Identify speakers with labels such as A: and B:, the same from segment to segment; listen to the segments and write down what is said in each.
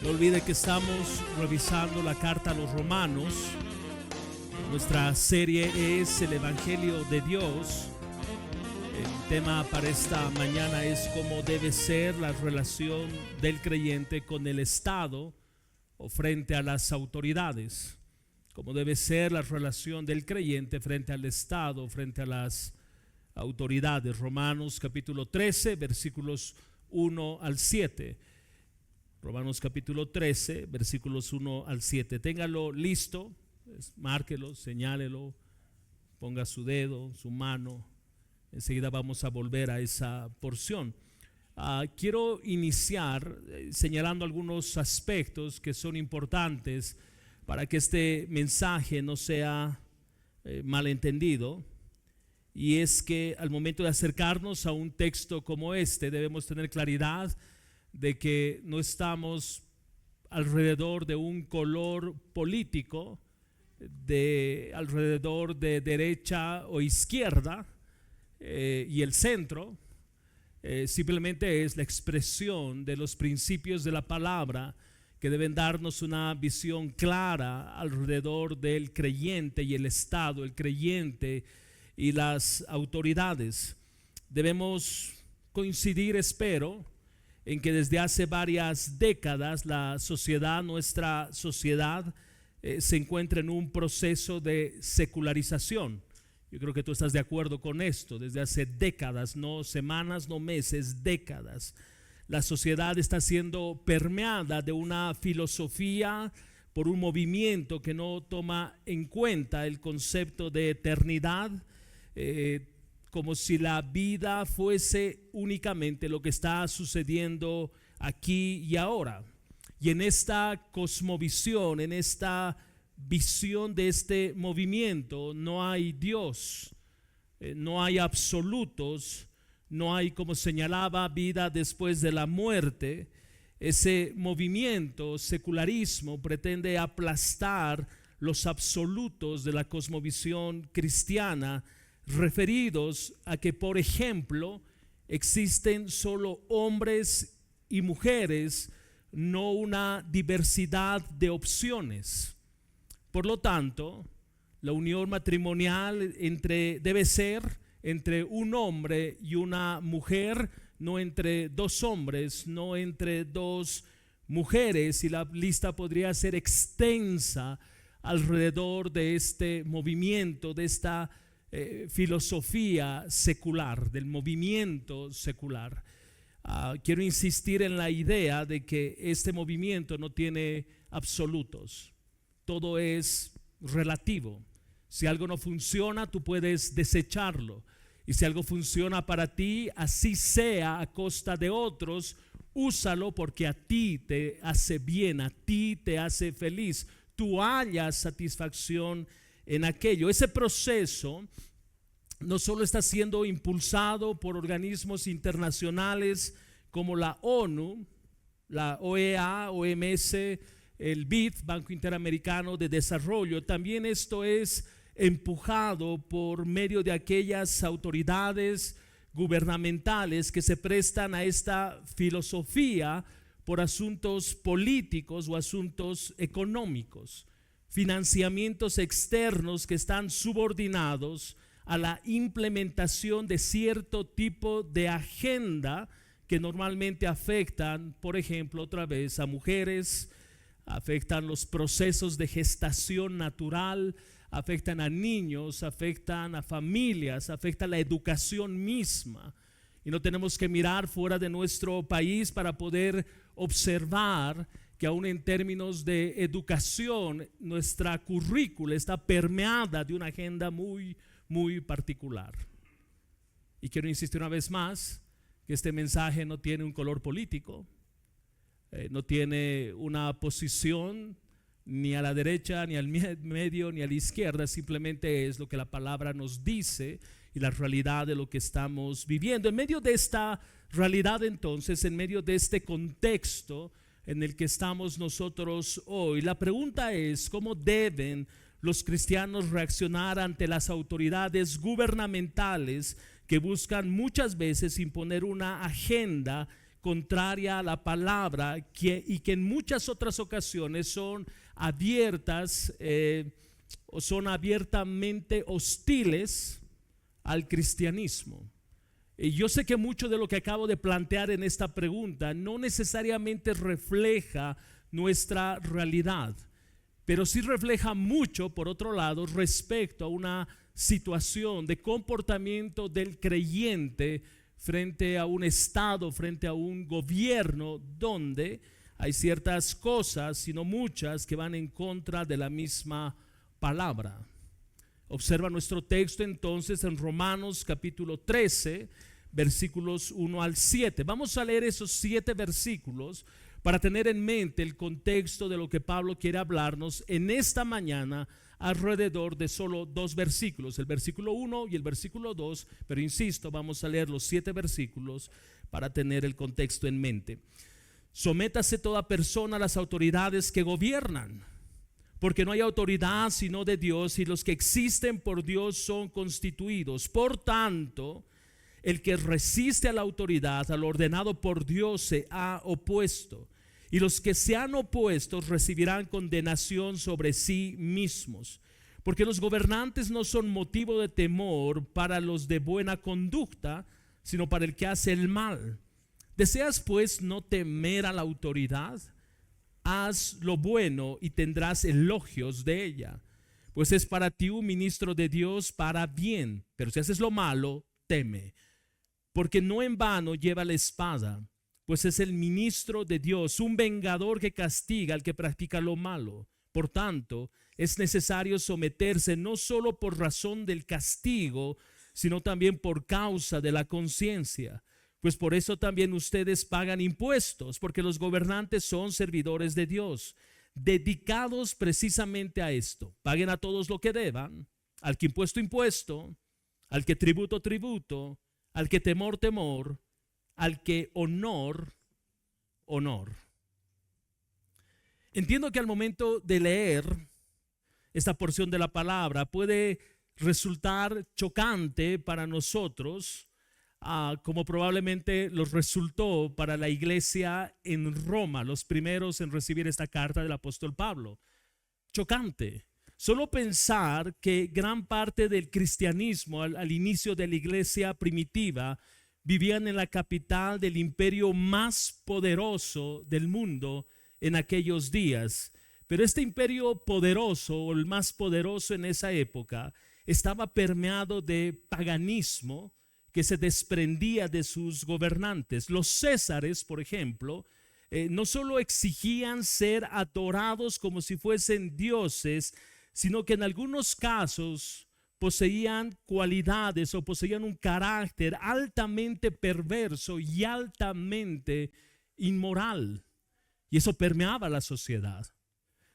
A: No olvide que estamos revisando la carta a los Romanos. Nuestra serie es el Evangelio de Dios. El tema para esta mañana es cómo debe ser la relación del creyente con el Estado o frente a las autoridades. Cómo debe ser la relación del creyente frente al Estado, frente a las autoridades. Romanos capítulo 13, versículos 1 al 7. Romanos capítulo 13, versículos 1 al 7. Téngalo listo, márquelo, señálelo, ponga su dedo, su mano. Enseguida vamos a volver a esa porción. Quiero iniciar señalando algunos aspectos que son importantes para que este mensaje no sea malentendido. Y es que al momento de acercarnos a un texto como este debemos tener claridad de que no estamos alrededor de un color político, alrededor de derecha o izquierda y el centro. Simplemente es la expresión de los principios de la palabra que deben darnos una visión clara alrededor del creyente y el Estado, el creyente y las autoridades. Debemos coincidir, espero, en que desde hace varias décadas nuestra sociedad se encuentra en un proceso de secularización. Yo creo que tú estás de acuerdo con esto. Desde hace décadas, no semanas, no meses, décadas, la sociedad está siendo permeada de una filosofía por un movimiento que no toma en cuenta el concepto de eternidad, como si la vida fuese únicamente lo que está sucediendo aquí y ahora. Y en esta cosmovisión, en esta visión de este movimiento, no hay Dios, no hay absolutos, no hay, como señalaba, vida después de la muerte. Ese movimiento, secularismo, pretende aplastar los absolutos de la cosmovisión cristiana, referidos a que, por ejemplo, existen solo hombres y mujeres, no una diversidad de opciones. Por lo tanto, la unión matrimonial debe ser entre un hombre y una mujer, no entre dos hombres, no entre dos mujeres, y la lista podría ser extensa alrededor de este movimiento, de esta filosofía secular, del movimiento secular. Quiero insistir en la idea de que este movimiento no tiene absolutos. Todo es relativo. Si algo no funciona, tú puedes desecharlo. Y si algo funciona para ti, así sea a costa de otros, úsalo porque a ti te hace bien, a ti te hace feliz. Tú hallas satisfacción en aquello. Ese proceso no solo está siendo impulsado por organismos internacionales como la ONU, la OEA, OMS, el BID, Banco Interamericano de Desarrollo. También esto es empujado por medio de aquellas autoridades gubernamentales que se prestan a esta filosofía por asuntos políticos o asuntos económicos, financiamientos externos que están subordinados a la implementación de cierto tipo de agenda que normalmente afectan, por ejemplo, otra vez a mujeres, afectan los procesos de gestación natural, afectan a niños, afectan a familias, afectan la educación misma. Y no tenemos que mirar fuera de nuestro país para poder observar que aún en términos de educación, nuestra currícula está permeada de una agenda muy particular. Y quiero insistir una vez más que este mensaje no tiene un color político, no tiene una posición ni a la derecha, ni al medio, ni a la izquierda. Simplemente es lo que la palabra nos dice y la realidad de lo que estamos viviendo. En medio de esta realidad, entonces, en medio de este contexto en el que estamos nosotros hoy, la pregunta es: ¿cómo deben los cristianos reaccionar ante las autoridades gubernamentales que buscan muchas veces imponer una agenda contraria a la palabra y que en muchas otras ocasiones son abiertas o son abiertamente hostiles al cristianismo. Y yo sé que mucho de lo que acabo de plantear en esta pregunta no necesariamente refleja nuestra realidad, pero sí refleja mucho, por otro lado, respecto a una situación de comportamiento del creyente frente a un estado, frente a un gobierno donde hay ciertas cosas, sino muchas, que van en contra de la misma palabra. Observa nuestro texto entonces en Romanos capítulo 13, versículos 1 al 7. Vamos a leer esos 7 versículos para tener en mente el contexto de lo que Pablo quiere hablarnos en esta mañana alrededor de solo 2 versículos, el versículo 1 y el versículo 2, pero insisto, vamos a leer los 7 versículos para tener el contexto en mente. Sométase toda persona a las autoridades que gobiernan, porque no hay autoridad sino de Dios, y los que existen por Dios son constituidos. Por tanto, el que resiste a la autoridad, al ordenado por Dios, se ha opuesto, y los que se han opuesto recibirán condenación sobre sí mismos, porque los gobernantes no son motivo de temor para los de buena conducta, sino para el que hace el mal. ¿Deseas pues no temer a la autoridad? Haz lo bueno y tendrás elogios de ella, pues es para ti un ministro de Dios para bien. Pero si haces lo malo, teme, porque no en vano lleva la espada, pues es el ministro de Dios, un vengador que castiga al que practica lo malo. Por tanto, es necesario someterse no solo por razón del castigo, sino también por causa de la conciencia. Pues por eso también ustedes pagan impuestos, porque los gobernantes son servidores de Dios, dedicados precisamente a esto. Paguen a todos lo que deban, al que impuesto, al que tributo, al que temor, al que honor. Entiendo que al momento de leer esta porción de la palabra puede resultar chocante para nosotros, como probablemente los resultó para la iglesia en Roma, los primeros en recibir esta carta del apóstol Pablo. Chocante. Solo pensar que gran parte del cristianismo al inicio de la iglesia primitiva vivían en la capital del imperio más poderoso del mundo en aquellos días. Pero este imperio poderoso, o el más poderoso en esa época, estaba permeado de paganismo que se desprendía de sus gobernantes. Los césares, por ejemplo, no solo exigían ser adorados como si fuesen dioses, sino que en algunos casos poseían cualidades o poseían un carácter altamente perverso y altamente inmoral, y eso permeaba la sociedad.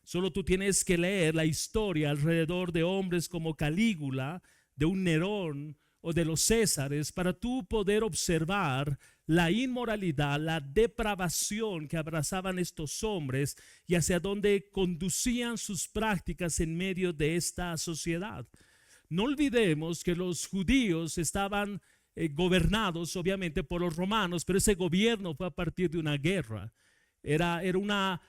A: Solo tú tienes que leer la historia alrededor de hombres como Calígula, de un Nerón o de los Césares, para tú poder observar la inmoralidad, la depravación que abrazaban estos hombres y hacia dónde conducían sus prácticas en medio de esta sociedad. No olvidemos que los judíos estaban gobernados obviamente por los romanos, pero ese gobierno fue a partir de una guerra. Era una,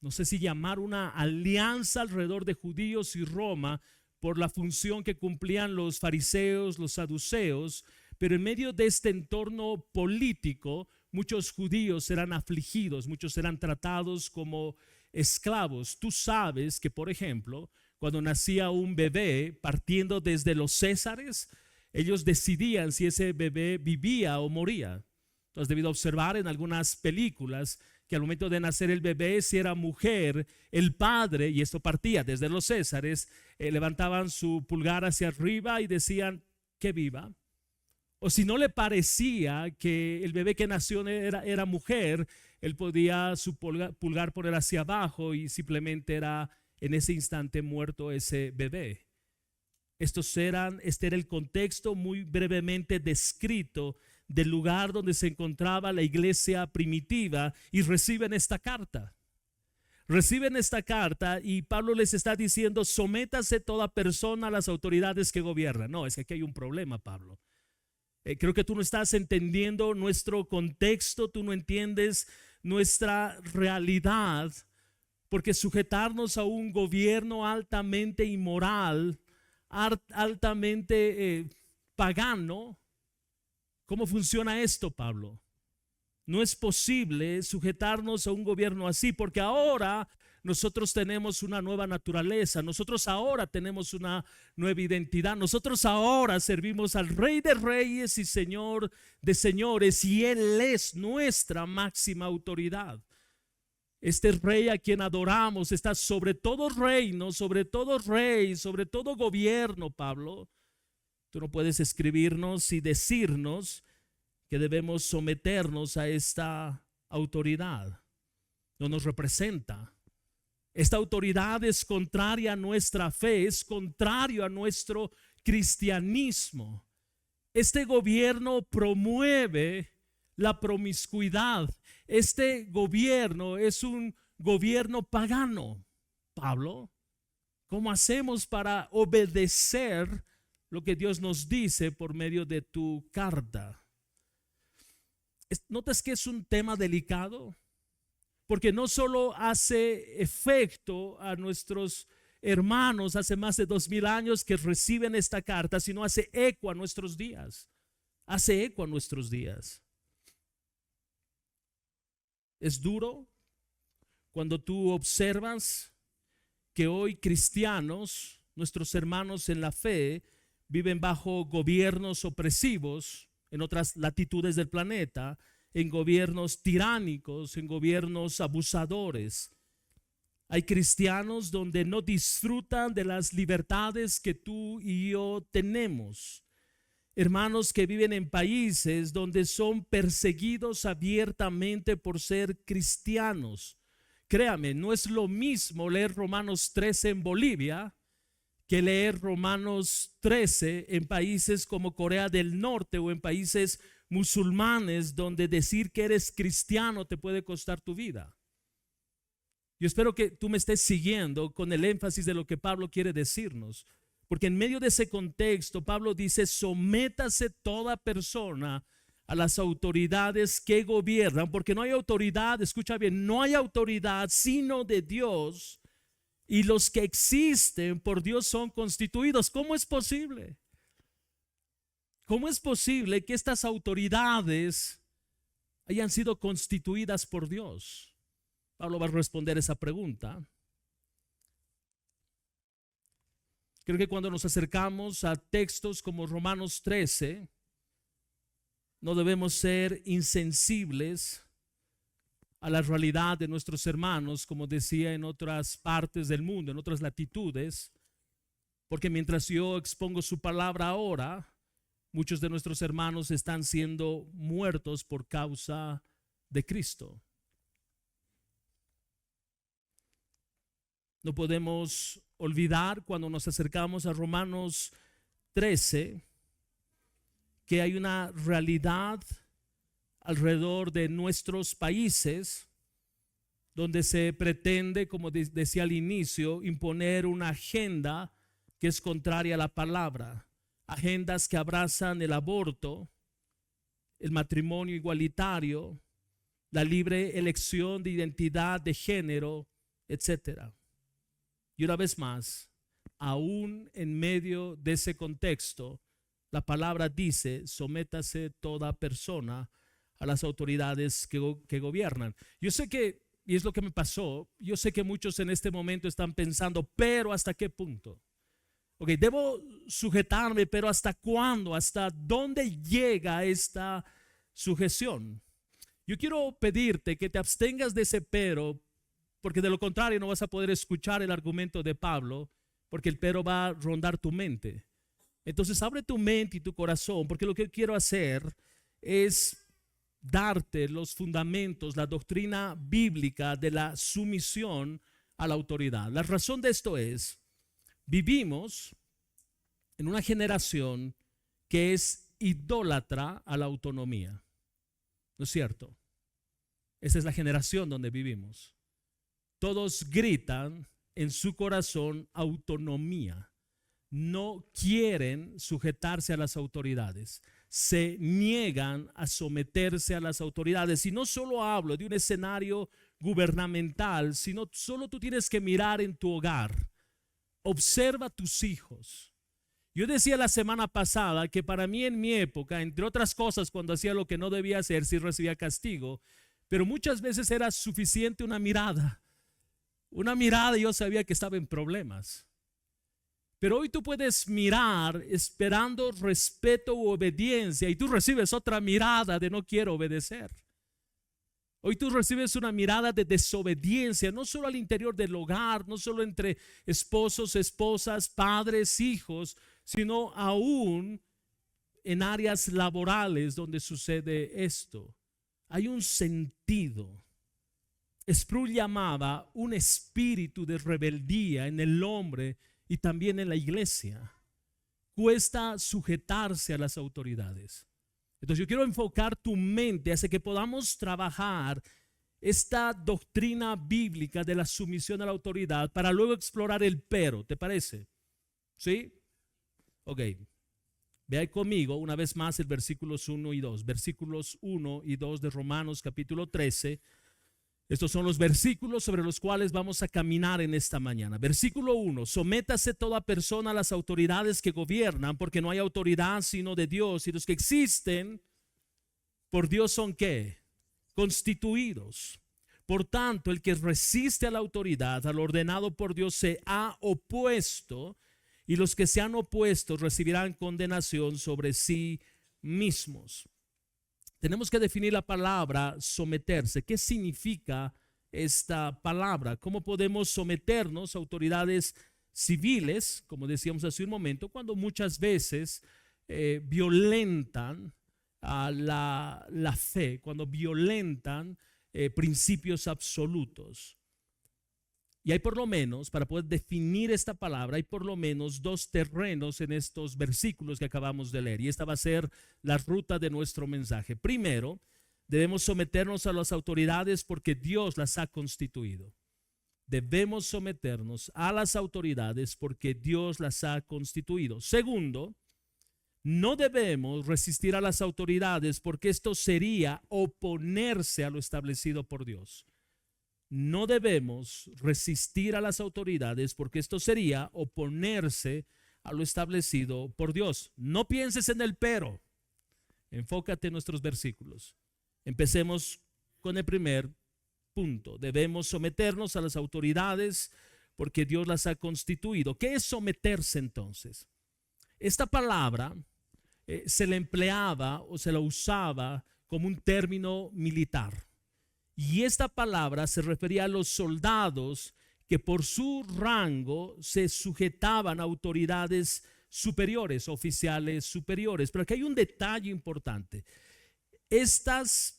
A: no sé si llamar una alianza alrededor de judíos y Roma por la función que cumplían los fariseos, los saduceos. Pero en medio de este entorno político, muchos judíos eran afligidos, muchos eran tratados como esclavos. Tú sabes que, por ejemplo, cuando nacía un bebé, partiendo desde los césares, ellos decidían si ese bebé vivía o moría. Tú has debido observar en algunas películas que al momento de nacer el bebé, si era mujer, el padre, y esto partía desde los césares, levantaban su pulgar hacia arriba y decían que viva. O si no le parecía que el bebé que nació era mujer, él podía su pulgar poner hacia abajo y simplemente era en ese instante muerto ese bebé. Este era el contexto muy brevemente descrito del lugar donde se encontraba la iglesia primitiva, y reciben esta carta. Y Pablo les está diciendo: sométase toda persona a las autoridades que gobiernan. No, es que aquí hay un problema, Pablo. Creo que tú no estás entendiendo nuestro contexto, tú no entiendes nuestra realidad, porque sujetarnos a un gobierno altamente inmoral, altamente pagano, ¿cómo funciona esto, Pablo? No es posible sujetarnos a un gobierno así, porque ahora nosotros tenemos una nueva naturaleza, nosotros ahora tenemos una nueva identidad, nosotros ahora servimos al Rey de Reyes y Señor de Señores, y Él es nuestra máxima autoridad. Este Rey a quien adoramos está sobre todo reino, sobre todo rey, sobre todo gobierno, Pablo. Tú no puedes escribirnos y decirnos que debemos someternos a esta autoridad. No nos representa. Esta autoridad es contraria a nuestra fe, es contrario a nuestro cristianismo. Este gobierno promueve la promiscuidad. Este gobierno es un gobierno pagano. Pablo, ¿cómo hacemos para obedecer lo que Dios nos dice por medio de tu carta? ¿Notas que es un tema delicado? Porque no solo hace efecto a nuestros hermanos hace más de 2000 años que reciben esta carta, sino hace eco a nuestros días. Hace eco a nuestros días. Es duro cuando tú observas que hoy cristianos, nuestros hermanos en la fe, viven bajo gobiernos opresivos en otras latitudes del planeta, en gobiernos tiránicos, en gobiernos abusadores. Hay cristianos donde no disfrutan de las libertades que tú y yo tenemos. Hermanos que viven en países donde son perseguidos abiertamente por ser cristianos. Créame, no es lo mismo leer Romanos 13 en Bolivia que leer Romanos 13 en países como Corea del Norte o en países musulmanes donde decir que eres cristiano te puede costar tu vida. Yo espero que tú me estés siguiendo con el énfasis de lo que Pablo quiere decirnos, porque en medio de ese contexto Pablo dice: sométase toda persona a las autoridades que gobiernan, porque no hay autoridad, escucha bien, no hay autoridad sino de Dios, y los que existen por Dios son constituidos. ¿Cómo es posible? ¿Cómo es posible que estas autoridades hayan sido constituidas por Dios? Pablo va a responder esa pregunta. Creo que cuando nos acercamos a textos como Romanos 13, no debemos ser insensibles a la realidad de nuestros hermanos, como decía, en otras partes del mundo, en otras latitudes, porque mientras yo expongo su palabra ahora, muchos de nuestros hermanos están siendo muertos por causa de Cristo. No podemos olvidar cuando nos acercamos a Romanos 13 que hay una realidad alrededor de nuestros países donde se pretende, como decía al inicio, imponer una agenda que es contraria a la palabra. Agendas que abrazan el aborto, el matrimonio igualitario, la libre elección de identidad de género, etcétera. Y una vez más, aún en medio de ese contexto, la palabra dice: sométase toda persona a las autoridades que gobiernan. Yo sé que, y es lo que me pasó, yo sé que muchos en este momento están pensando: pero ¿hasta qué punto? Ok, debo sujetarme, pero ¿hasta cuándo? ¿Hasta dónde llega esta sujeción? Yo quiero pedirte que te abstengas de ese pero, porque de lo contrario no vas a poder escuchar el argumento de Pablo, porque el pero va a rondar tu mente. Entonces abre tu mente y tu corazón, porque lo que quiero hacer es darte los fundamentos, la doctrina bíblica de la sumisión a la autoridad. La razón de esto es: vivimos en una generación que es idólatra a la autonomía. ¿No es cierto? Esa es la generación donde vivimos. Todos gritan en su corazón autonomía. No quieren sujetarse a las autoridades. se niegan a someterse a las autoridades. Y no solo hablo de un escenario gubernamental, sino solo tú tienes que mirar en tu hogar. Observa a tus hijos. Yo decía la semana pasada que para mí en mi época, entre otras cosas, cuando hacía lo que no debía hacer, sí recibía castigo, pero muchas veces era suficiente una mirada. Una mirada y yo sabía que estaba en problemas. Pero hoy tú puedes mirar esperando respeto u obediencia y tú recibes otra mirada de no quiero obedecer. Hoy tú recibes una mirada de desobediencia, no solo al interior del hogar, no solo entre esposos, esposas, padres, hijos, sino aún en áreas laborales donde sucede esto. Hay un sentido. Sproul llamaba un espíritu de rebeldía en el hombre y también en la iglesia. Cuesta sujetarse a las autoridades. Entonces yo quiero enfocar tu mente hacia que podamos trabajar esta doctrina bíblica de la sumisión a la autoridad para luego explorar el pero. ¿Te parece? ¿Sí? Ok. Ve ahí conmigo una vez más el versículos 1 y 2. Versículos 1 y 2 de Romanos capítulo 13. Estos son los versículos sobre los cuales vamos a caminar en esta mañana. Versículo 1, sométase toda persona a las autoridades que gobiernan, porque no hay autoridad sino de Dios, y los que existen por Dios son ¿qué? Constituidos. Por tanto, el que resiste a la autoridad, al ordenado por Dios, se ha opuesto, y los que se han opuesto recibirán condenación sobre sí mismos. Tenemos que definir la palabra someterse. ¿Qué significa esta palabra? ¿Cómo podemos someternos a autoridades civiles, como decíamos hace un momento, cuando muchas veces violentan la fe, cuando violentan principios absolutos? Y hay por lo menos, para poder definir esta palabra, hay por lo menos dos terrenos en estos versículos que acabamos de leer. Y esta va a ser la ruta de nuestro mensaje. Primero, debemos someternos a las autoridades porque Dios las ha constituido. Debemos someternos a las autoridades porque Dios las ha constituido. Segundo, no debemos resistir a las autoridades porque esto sería oponerse a lo establecido por Dios. No debemos resistir a las autoridades porque esto sería oponerse a lo establecido por Dios. No pienses en el pero, enfócate en nuestros versículos. Empecemos con el primer punto. Debemos someternos a las autoridades porque Dios las ha constituido. ¿Qué es someterse entonces? Esta palabra se la empleaba o se la usaba como un término militar. Y esta palabra se refería a los soldados que por su rango se sujetaban a autoridades superiores, oficiales superiores. Pero aquí hay un detalle importante. Estos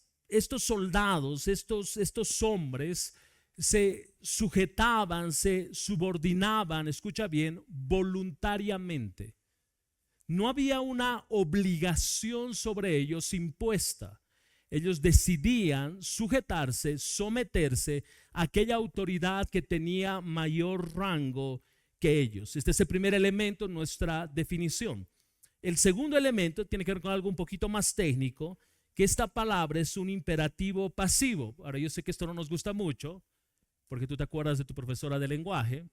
A: soldados, estos hombres se sujetaban, se subordinaban, escucha bien, voluntariamente. No había una obligación sobre ellos impuesta. Ellos decidían sujetarse, someterse a aquella autoridad que tenía mayor rango que ellos. Este es el primer elemento en nuestra definición. El segundo elemento tiene que ver con algo un poquito más técnico, que esta palabra es un imperativo pasivo. Ahora yo sé que esto no nos gusta mucho, porque tú te acuerdas de tu profesora de lenguaje,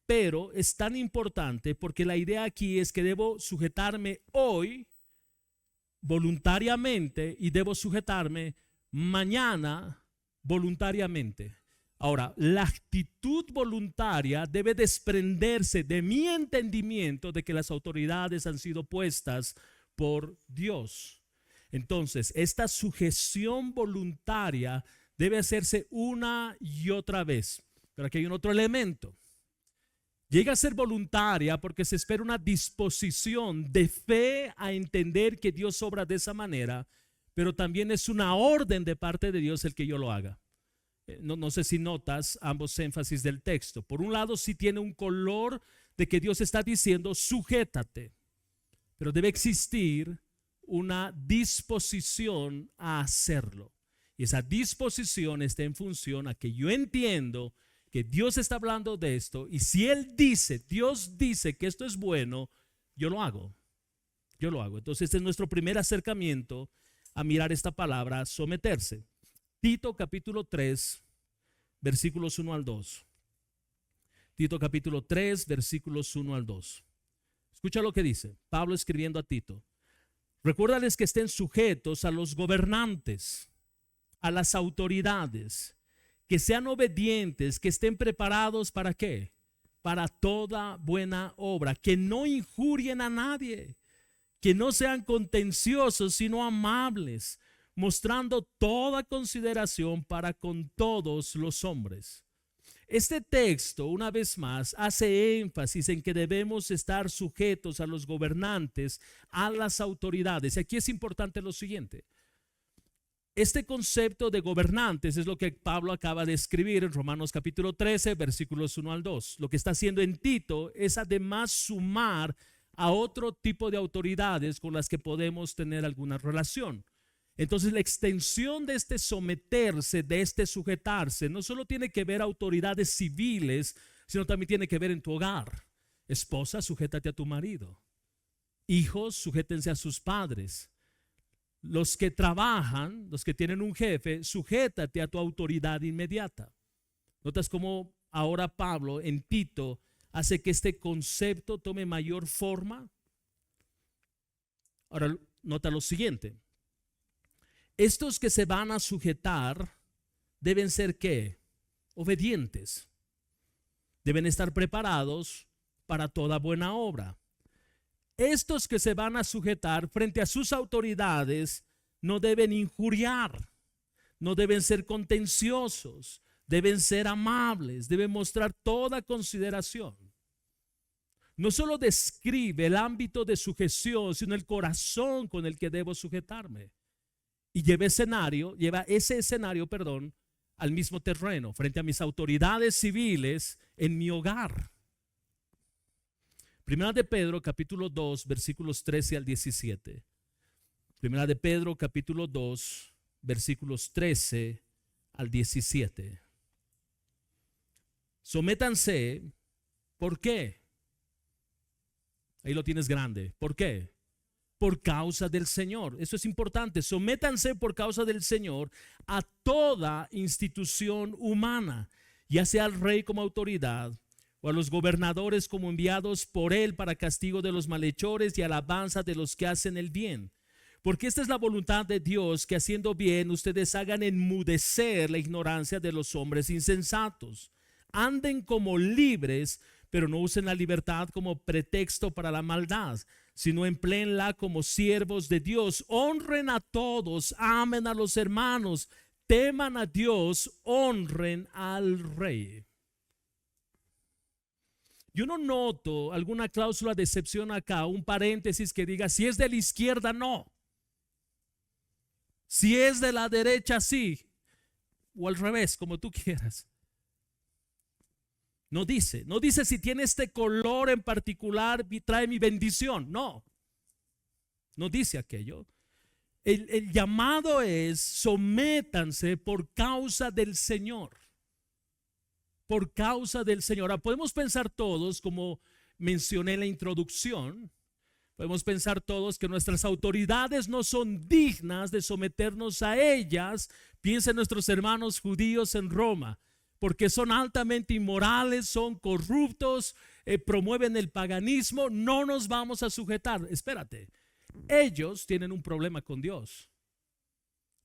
A: pero es tan importante porque la idea aquí es que debo sujetarme hoy voluntariamente y debo sujetarme mañana voluntariamente. Ahora, la actitud voluntaria debe desprenderse de mi entendimiento de que las autoridades han sido puestas por Dios. Entonces, esta sujeción voluntaria debe hacerse una y otra vez. Pero aquí hay un otro elemento. Llega a ser voluntaria porque se espera una disposición de fe a entender que Dios obra de esa manera, pero también es una orden de parte de Dios el que yo lo haga. No sé si notas ambos énfasis del texto. Por un lado, sí tiene un color de que Dios está diciendo sujétate, pero debe existir una disposición a hacerlo. Y esa disposición está en función a que yo entiendo que Dios está hablando de esto, y si Dios dice que esto es bueno, yo lo hago. Yo lo hago. Entonces este es nuestro primer acercamiento a mirar esta palabra, someterse. Tito capítulo 3, versículos 1 al 2. Tito capítulo 3, versículos 1 al 2. Escucha lo que dice Pablo escribiendo a Tito. Recuérdales que estén sujetos a los gobernantes, a las autoridades, que sean obedientes, que estén preparados ¿para qué? Para toda buena obra, que no injurien a nadie, que no sean contenciosos, sino amables, mostrando toda consideración para con todos los hombres. Este texto, una vez más, hace énfasis en que debemos estar sujetos a los gobernantes, a las autoridades. Y aquí es importante lo siguiente. Este concepto de gobernantes es lo que Pablo acaba de escribir en Romanos capítulo 13, versículos 1 al 2. Lo que está haciendo en Tito es además sumar a otro tipo de autoridades con las que podemos tener alguna relación. Entonces la extensión de este someterse, de este sujetarse, no solo tiene que ver autoridades civiles, sino también tiene que ver en tu hogar. Esposa, sujétate a tu marido. Hijos, sujétense a sus padres. Los que trabajan, los que tienen un jefe, sujétate a tu autoridad inmediata. ¿Notas cómo ahora Pablo en Tito hace que este concepto tome mayor forma? Ahora nota lo siguiente. Estos que se van a sujetar deben ser ¿qué? Obedientes. Deben estar preparados para toda buena obra. Estos que se van a sujetar frente a sus autoridades no deben injuriar, no deben ser contenciosos, deben ser amables, deben mostrar toda consideración. No solo describe el ámbito de sujeción, sino el corazón con el que debo sujetarme. Y lleva ese escenario, al mismo terreno, frente a mis autoridades civiles en mi hogar. Primera de Pedro, capítulo 2, versículos 13 al 17. Primera de Pedro, capítulo 2, versículos 13 al 17. Sométanse, ¿por qué? Ahí lo tienes grande. ¿Por qué? Por causa del Señor. Eso es importante. Sométanse por causa del Señor a toda institución humana, ya sea al rey como autoridad o a los gobernadores como enviados por él para castigo de los malhechores y alabanza de los que hacen el bien. Porque esta es la voluntad de Dios, que haciendo bien ustedes hagan enmudecer la ignorancia de los hombres insensatos. Anden como libres, pero no usen la libertad como pretexto para la maldad, sino empléenla como siervos de Dios. Honren a todos, amen a los hermanos, teman a Dios, honren al rey. Yo no noto alguna cláusula de excepción acá, un paréntesis que diga si es de la izquierda, no. Si es de la derecha, sí. O al revés, como tú quieras. No dice si tiene este color en particular trae mi bendición. No dice aquello. El llamado es sométanse por causa del Señor. Por causa del Señor. Ahora, podemos pensar todos, como mencioné en la introducción, podemos pensar todos que nuestras autoridades no son dignas de someternos a ellas. Piensen nuestros hermanos judíos en Roma, porque son altamente inmorales, son corruptos, promueven el paganismo. No nos vamos a sujetar. Espérate, ellos tienen un problema con Dios.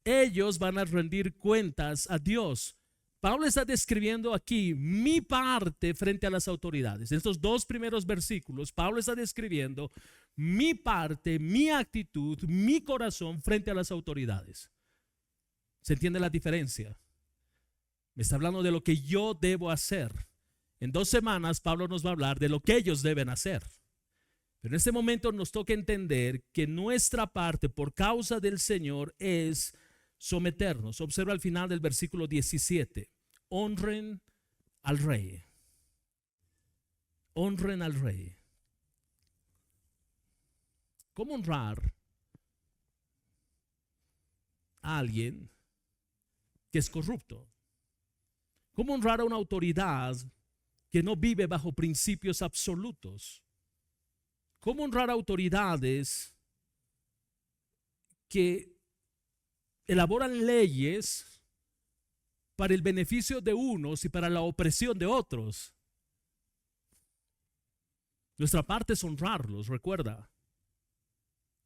A: Ellos van a rendir cuentas a Dios. Pablo está describiendo aquí mi parte frente a las autoridades. En estos dos primeros versículos, Pablo está describiendo mi parte, mi actitud, mi corazón frente a las autoridades. ¿Se entiende la diferencia? Me está hablando de lo que yo debo hacer. En 2 semanas Pablo nos va a hablar de lo que ellos deben hacer. Pero en este momento nos toca entender que nuestra parte por causa del Señor es someternos. Observa al final del versículo 17. Honren al rey. Honren al rey. ¿Cómo honrar a alguien que es corrupto? ¿Cómo honrar a una autoridad que no vive bajo principios absolutos? ¿Cómo honrar a autoridades que elaboran leyes para el beneficio de unos y para la opresión de otros. Nuestra parte es honrarlos, recuerda.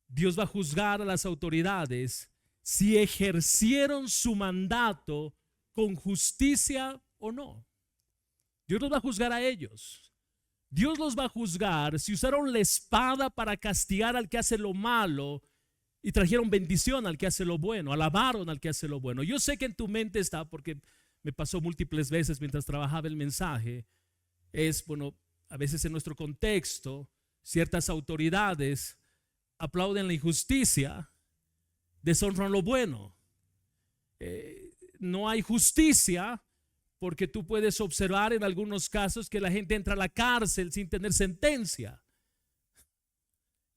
A: Dios va a juzgar a las autoridades si ejercieron su mandato con justicia o no. Dios los va a juzgar a ellos. Dios los va a juzgar si usaron la espada para castigar al que hace lo malo y trajeron bendición al que hace lo bueno, alabaron al que hace lo bueno. Yo sé que en tu mente está, porque me pasó múltiples veces mientras trabajaba el mensaje, a veces en nuestro contexto, ciertas autoridades aplauden la injusticia, deshonran lo bueno. No hay justicia porque tú puedes observar en algunos casos que la gente entra a la cárcel sin tener sentencia.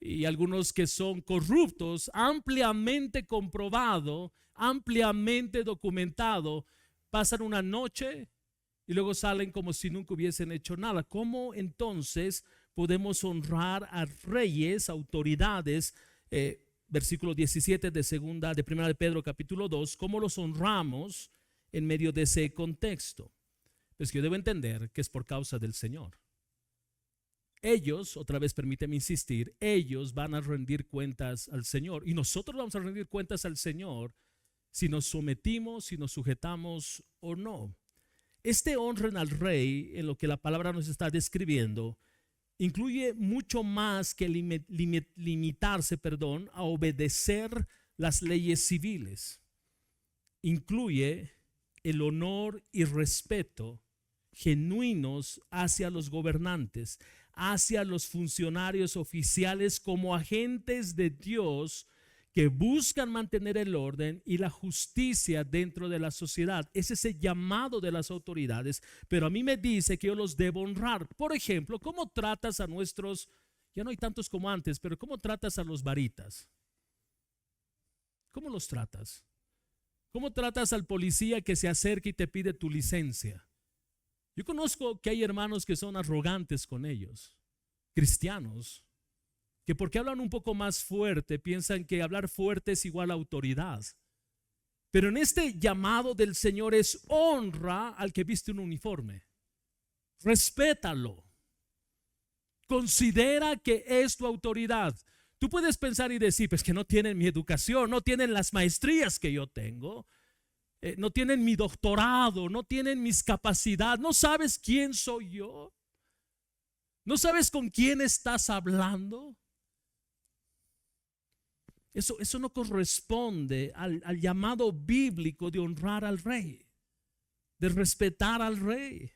A: Y algunos que son corruptos, ampliamente comprobado, ampliamente documentado, pasan una noche y luego salen como si nunca hubiesen hecho nada. ¿Cómo entonces podemos honrar a reyes, autoridades? Versículo 17 de Primera de Pedro capítulo 2, ¿cómo los honramos en medio de ese contexto? Pues yo debo entender que es por causa del Señor. Ellos, otra vez permíteme insistir, ellos van a rendir cuentas al Señor y nosotros vamos a rendir cuentas al Señor si nos sometimos, si nos sujetamos o no. Este honren al rey, en lo que la palabra nos está describiendo, incluye mucho más que limitarse a obedecer las leyes civiles. Incluye el honor y respeto genuinos hacia los gobernantes, hacia los funcionarios oficiales como agentes de Dios que buscan mantener el orden y la justicia dentro de la sociedad. Ese es el llamado de las autoridades, pero a mí me dice que yo los debo honrar. Por ejemplo, ¿cómo tratas a nuestros, ya no hay tantos como antes, pero cómo tratas a los varitas? ¿Cómo los tratas? ¿Cómo tratas al policía que se acerca y te pide tu licencia? Yo conozco que hay hermanos que son arrogantes con ellos, cristianos, que porque hablan un poco más fuerte piensan que hablar fuerte es igual a autoridad. Pero en este llamado del Señor es honra al que viste un uniforme. Respétalo. Considera que es tu autoridad. Tú puedes pensar y decir, pues que no tienen mi educación, no tienen las maestrías que yo tengo, no tienen mi doctorado, no tienen mis capacidades, no sabes quién soy yo, no sabes con quién estás hablando. Eso no corresponde al llamado bíblico de honrar al rey, de respetar al rey.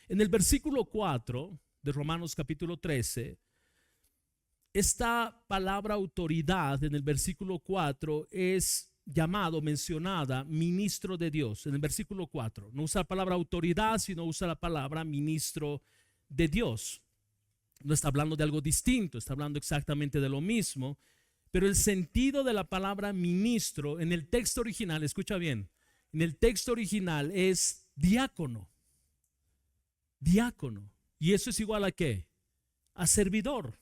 A: En el versículo 4 de Romanos capítulo 13, esta palabra autoridad en el versículo 4 es mencionada ministro de Dios. En el versículo 4 no usa la palabra autoridad, sino usa la palabra ministro de Dios. No está hablando de algo distinto, está hablando exactamente de lo mismo, pero el sentido de la palabra ministro en el texto original, escucha bien, en el texto original es diácono. Diácono. ¿Y eso es igual a qué? A servidor.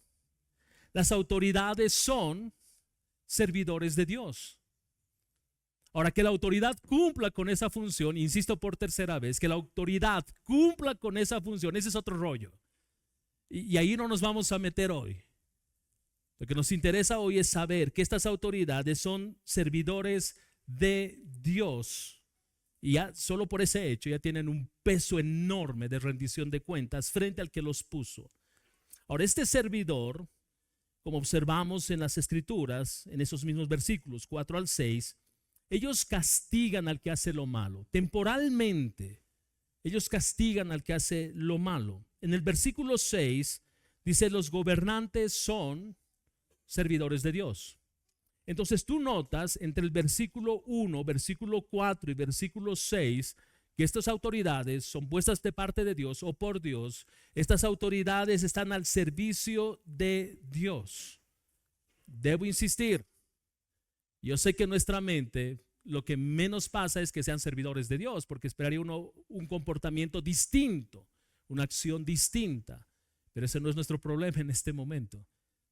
A: Las autoridades son servidores de Dios. Ahora, que la autoridad cumpla con esa función, insisto por tercera vez, que la autoridad cumpla con esa función, ese es otro rollo. Y ahí no nos vamos a meter hoy. Lo que nos interesa hoy es saber que estas autoridades son servidores de Dios. Y ya solo por ese hecho ya tienen un peso enorme de rendición de cuentas frente al que los puso. Ahora, este servidor, como observamos en las escrituras, en esos mismos versículos 4 al 6, ellos castigan al que hace lo malo. Temporalmente, ellos castigan al que hace lo malo. En el versículo 6 dice: los gobernantes son servidores de Dios. Entonces tú notas entre el versículo 1, versículo 4 y versículo 6 que estas autoridades son puestas de parte de Dios o por Dios. Estas autoridades están al servicio de Dios. Debo insistir, yo sé que en nuestra mente lo que menos pasa es que sean servidores de Dios, porque esperaría uno un comportamiento distinto, una acción distinta, pero ese no es nuestro problema en este momento.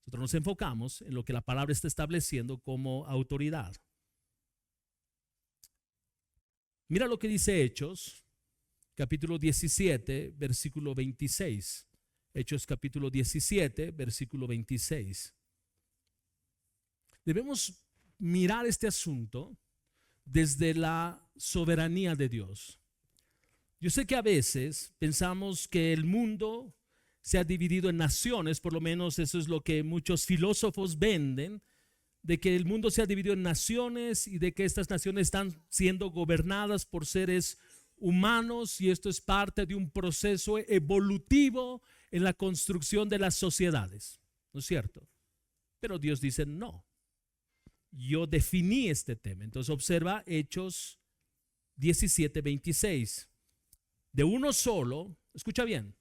A: Nosotros nos enfocamos en lo que la palabra está estableciendo como autoridad. Mira lo que dice Hechos, capítulo 17, versículo 26. Hechos capítulo 17, versículo 26. Debemos mirar este asunto desde la soberanía de Dios. Yo sé que a veces pensamos que el mundo se ha dividido en naciones, por lo menos eso es lo que muchos filósofos venden, de que el mundo se ha dividido en naciones y de que estas naciones están siendo gobernadas por seres humanos y esto es parte de un proceso evolutivo en la construcción de las sociedades, ¿no es cierto? Pero Dios dice no, yo definí este tema. Entonces observa Hechos 17:26. De uno solo, escucha bien,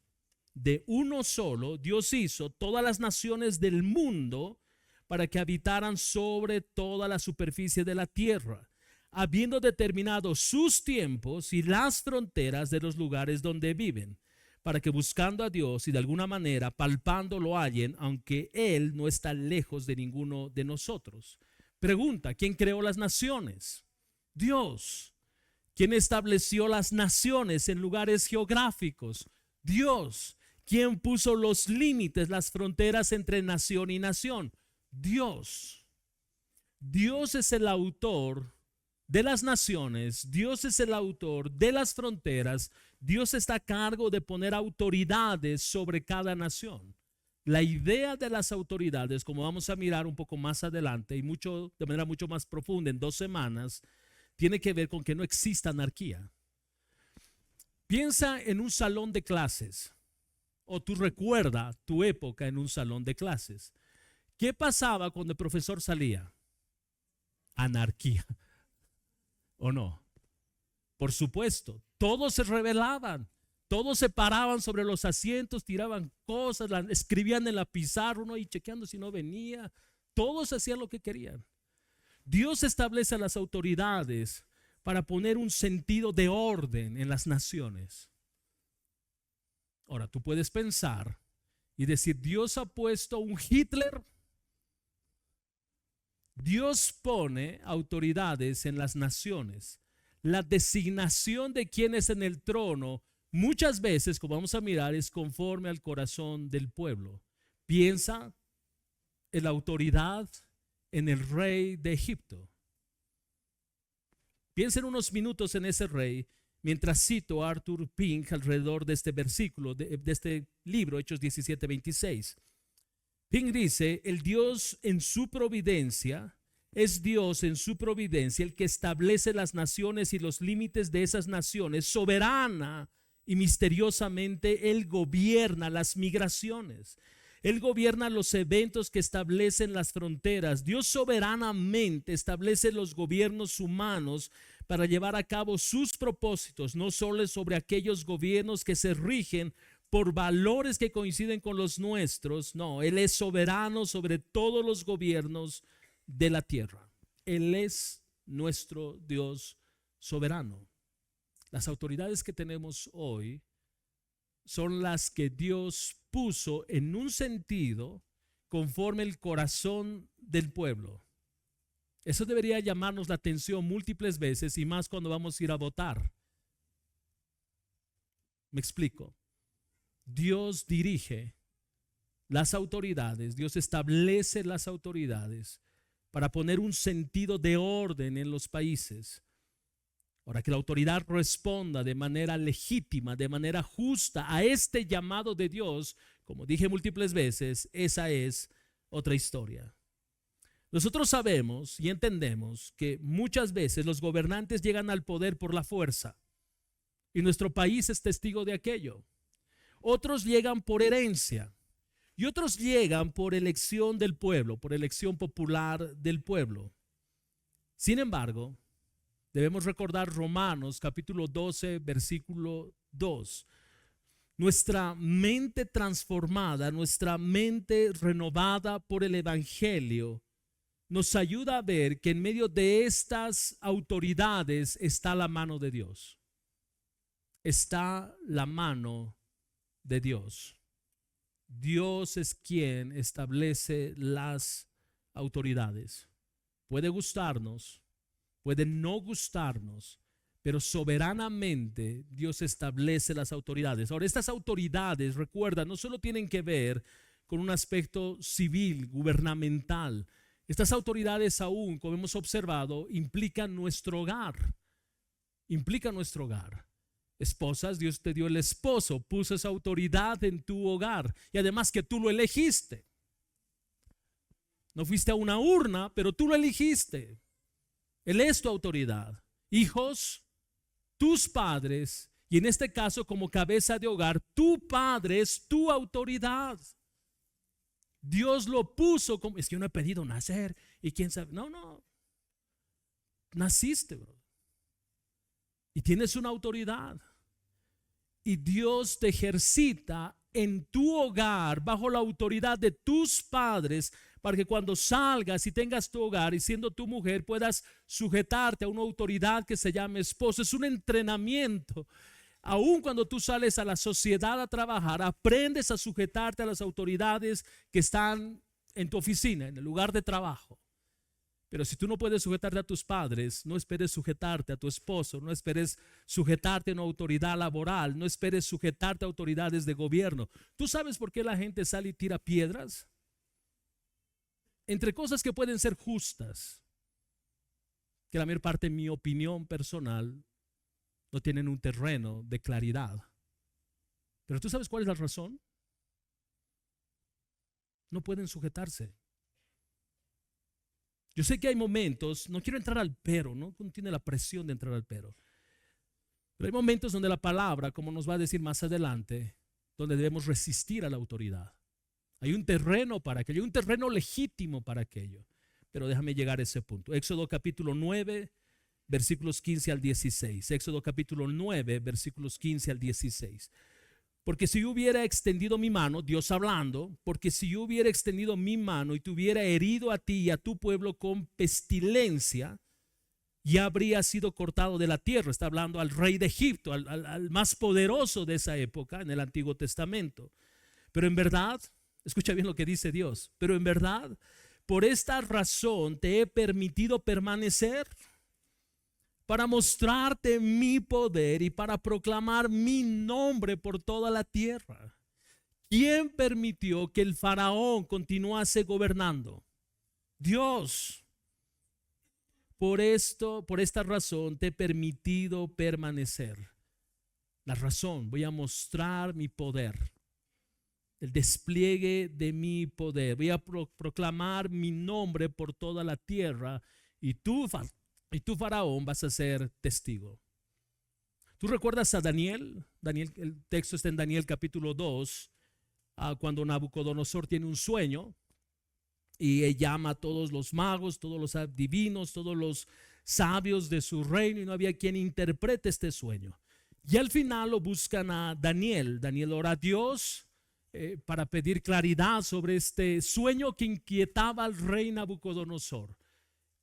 A: de uno solo Dios hizo todas las naciones del mundo para que habitaran sobre toda la superficie de la tierra, habiendo determinado sus tiempos y las fronteras de los lugares donde viven, para que buscando a Dios y de alguna manera palpando lo hallen, aunque Él no está lejos de ninguno de nosotros. Pregunta, ¿quién creó las naciones? Dios. ¿Quién estableció las naciones en lugares geográficos? Dios. ¿Quién puso los límites, las fronteras entre nación y nación? Dios. Dios es el autor de las naciones, Dios es el autor de las fronteras, Dios está a cargo de poner autoridades sobre cada nación. La idea de las autoridades, como vamos a mirar un poco más adelante y de manera mucho más profunda en 2 semanas, tiene que ver con que no exista anarquía. Piensa en un salón de clases o tú recuerda tu época en un salón de clases. ¿Qué pasaba cuando el profesor salía? Anarquía, ¿o no? Por supuesto, todos se rebelaban, todos se paraban sobre los asientos, tiraban cosas, escribían en la pizarra, uno ahí chequeando si no venía, todos hacían lo que querían. Dios establece a las autoridades para poner un sentido de orden en las naciones. Ahora, tú puedes pensar y decir, Dios ha puesto un Hitler. Dios pone autoridades en las naciones. La designación de quién es en el trono muchas veces, como vamos a mirar, es conforme al corazón del pueblo. Piensa en la autoridad en el rey de Egipto. Piensa en unos minutos en ese rey mientras cito a Arthur Pink alrededor de este versículo, de este libro, Hechos 17:26. Pink dice, el Dios en su providencia, es Dios en su providencia el que establece las naciones y los límites de esas naciones. Soberana y misteriosamente Él gobierna las migraciones. Él gobierna los eventos que establecen las fronteras. Dios soberanamente establece los gobiernos humanos para llevar a cabo sus propósitos, no solo sobre aquellos gobiernos que se rigen por valores que coinciden con los nuestros. No, Él es soberano sobre todos los gobiernos de la tierra. Él es nuestro Dios soberano. Las autoridades que tenemos hoy son las que Dios puso en un sentido conforme el corazón del pueblo. Eso debería llamarnos la atención múltiples veces y más cuando vamos a ir a votar. Me explico. Dios dirige las autoridades, Dios establece las autoridades para poner un sentido de orden en los países. Ahora, que la autoridad responda de manera legítima, de manera justa a este llamado de Dios, como dije múltiples veces, esa es otra historia. Nosotros sabemos y entendemos que muchas veces los gobernantes llegan al poder por la fuerza y nuestro país es testigo de aquello. Otros llegan por herencia y otros llegan por elección del pueblo, por elección popular del pueblo. Sin embargo, debemos recordar Romanos capítulo 12, versículo 2. Nuestra mente transformada, nuestra mente renovada por el Evangelio, nos ayuda a ver que en medio de estas autoridades está la mano de Dios. Está la mano de Dios. Dios es quien establece las autoridades. Puede gustarnos, puede no gustarnos, pero soberanamente Dios establece las autoridades. Ahora, estas autoridades, recuerda, no solo tienen que ver con un aspecto civil, gubernamental. Estas autoridades aún, como hemos observado, implican nuestro hogar. Implican nuestro hogar. Esposas, Dios te dio el esposo, puso esa autoridad en tu hogar y además que tú lo elegiste. No fuiste a una urna, pero tú lo elegiste. Él es tu autoridad. Hijos, tus padres, y en este caso como cabeza de hogar, tu padre es tu autoridad. Dios lo puso como, es que yo no he pedido nacer y quién sabe, no, naciste, bro. Y tienes una autoridad. Y Dios te ejercita en tu hogar bajo la autoridad de tus padres para que cuando salgas y tengas tu hogar y siendo tu mujer puedas sujetarte a una autoridad que se llama esposo. Es un entrenamiento. Aún cuando tú sales a la sociedad a trabajar, aprendes a sujetarte a las autoridades que están en tu oficina, en el lugar de trabajo. Pero si tú no puedes sujetarte a tus padres, no esperes sujetarte a tu esposo, no esperes sujetarte a una autoridad laboral, no esperes sujetarte a autoridades de gobierno. ¿Tú sabes por qué la gente sale y tira piedras? Entre cosas que pueden ser justas, que la mayor parte, en mi opinión personal, no tienen un terreno de claridad. Pero ¿tú sabes cuál es la razón? No pueden sujetarse. Yo sé que hay momentos, no quiero entrar al pero, no tiene la presión de entrar al pero hay momentos donde la palabra, como nos va a decir más adelante, donde debemos resistir a la autoridad. Hay un terreno para aquello, hay un terreno legítimo para aquello. Pero déjame llegar a ese punto. Éxodo capítulo 9, versículos 15 al 16. Éxodo capítulo 9, versículos 15 al 16. Porque si yo hubiera extendido mi mano, Dios hablando, porque si yo hubiera extendido mi mano y te hubiera herido a ti y a tu pueblo con pestilencia, ya habría sido cortado de la tierra. Está hablando al rey de Egipto, al más poderoso de esa época en el Antiguo Testamento. Pero en verdad, escucha bien lo que dice Dios, pero en verdad, por esta razón te he permitido permanecer, para mostrarte mi poder y para proclamar mi nombre por toda la tierra. ¿Quién permitió que el faraón continuase gobernando? Dios. Por esta razón te he permitido permanecer. La razón, voy a mostrar mi poder, el despliegue de mi poder. Voy a proclamar mi nombre por toda la tierra y tú faraón vas a ser testigo. ¿Tú recuerdas a Daniel? El texto está en Daniel capítulo 2, cuando Nabucodonosor tiene un sueño y él llama a todos los magos, todos los adivinos, todos los sabios de su reino y no había quien interprete este sueño. Y al final lo buscan a Daniel. Daniel ora a Dios para pedir claridad sobre este sueño que inquietaba al rey Nabucodonosor.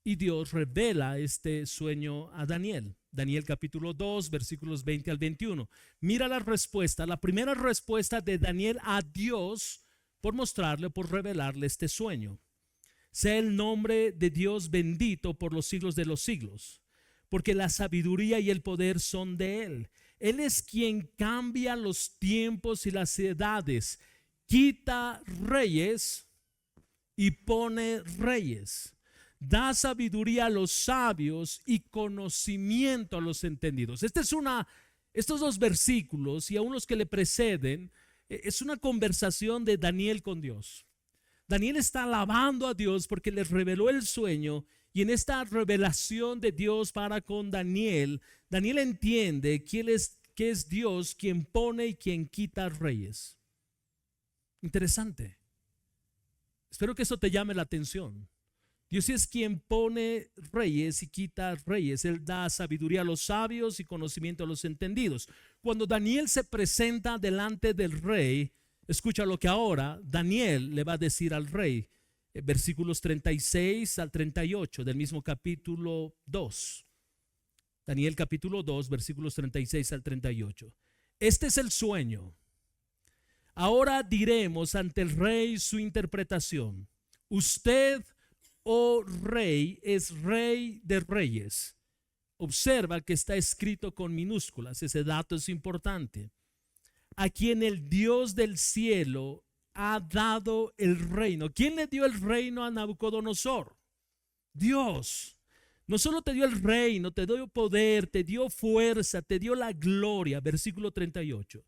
A: Y Dios revela este sueño a Daniel. Daniel capítulo 2, versículos 20 al 21. Mira la respuesta, la primera respuesta de Daniel a Dios por mostrarle, por revelarle este sueño. Sea el nombre de Dios bendito por los siglos de los siglos, porque la sabiduría y el poder son de Él. Él es quien cambia los tiempos y las edades, quita reyes y pone reyes. Da sabiduría a los sabios y conocimiento a los entendidos. Estos dos versículos y aún los que le preceden, es una conversación de Daniel con Dios. Daniel está alabando a Dios porque le reveló el sueño, y en esta revelación de Dios para con Daniel, Daniel entiende que es Dios quien pone y quien quita reyes. Interesante. Espero que eso te llame la atención. Dios es quien pone reyes y quita reyes. Él da sabiduría a los sabios y conocimiento a los entendidos. Cuando Daniel se presenta delante del rey, escucha lo que ahora Daniel le va a decir al rey. Versículos 36 al 38 del mismo capítulo 2. Daniel capítulo 2, versículos 36 al 38. Este es el sueño. Ahora diremos ante el rey su interpretación. Usted, oh rey, es rey de reyes. Observa que está escrito con minúsculas, ese dato es importante. A quien el Dios del cielo ha dado el reino. ¿Quién le dio el reino a Nabucodonosor? Dios. No solo te dio el reino, te dio poder, te dio fuerza, te dio la gloria. Versículo 38.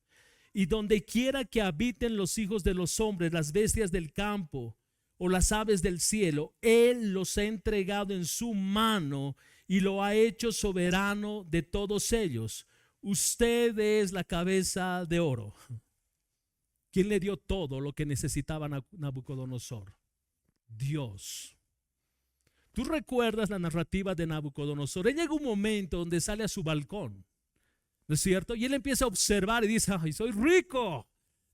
A: Y donde quiera que habiten los hijos de los hombres, las bestias del campo o las aves del cielo, Él los ha entregado en su mano y lo ha hecho soberano de todos ellos. Usted es la cabeza de oro. ¿Quién le dio todo lo que necesitaba Nabucodonosor? Dios. Tú recuerdas la narrativa de Nabucodonosor. Él llega un momento donde sale a su balcón, ¿no es cierto? Y él empieza a observar y dice: ay, soy rico,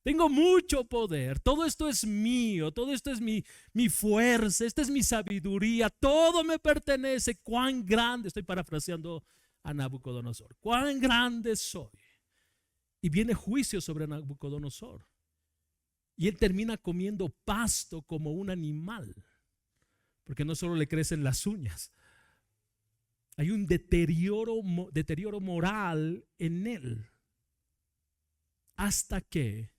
A: tengo mucho poder, todo esto es mío, todo esto es mi fuerza, esta es mi sabiduría, todo me pertenece. Cuán grande, estoy parafraseando a Nabucodonosor, cuán grande soy. Y viene juicio sobre Nabucodonosor. Y él termina comiendo pasto como un animal, porque no solo le crecen las uñas, hay un deterioro moral en él, hasta que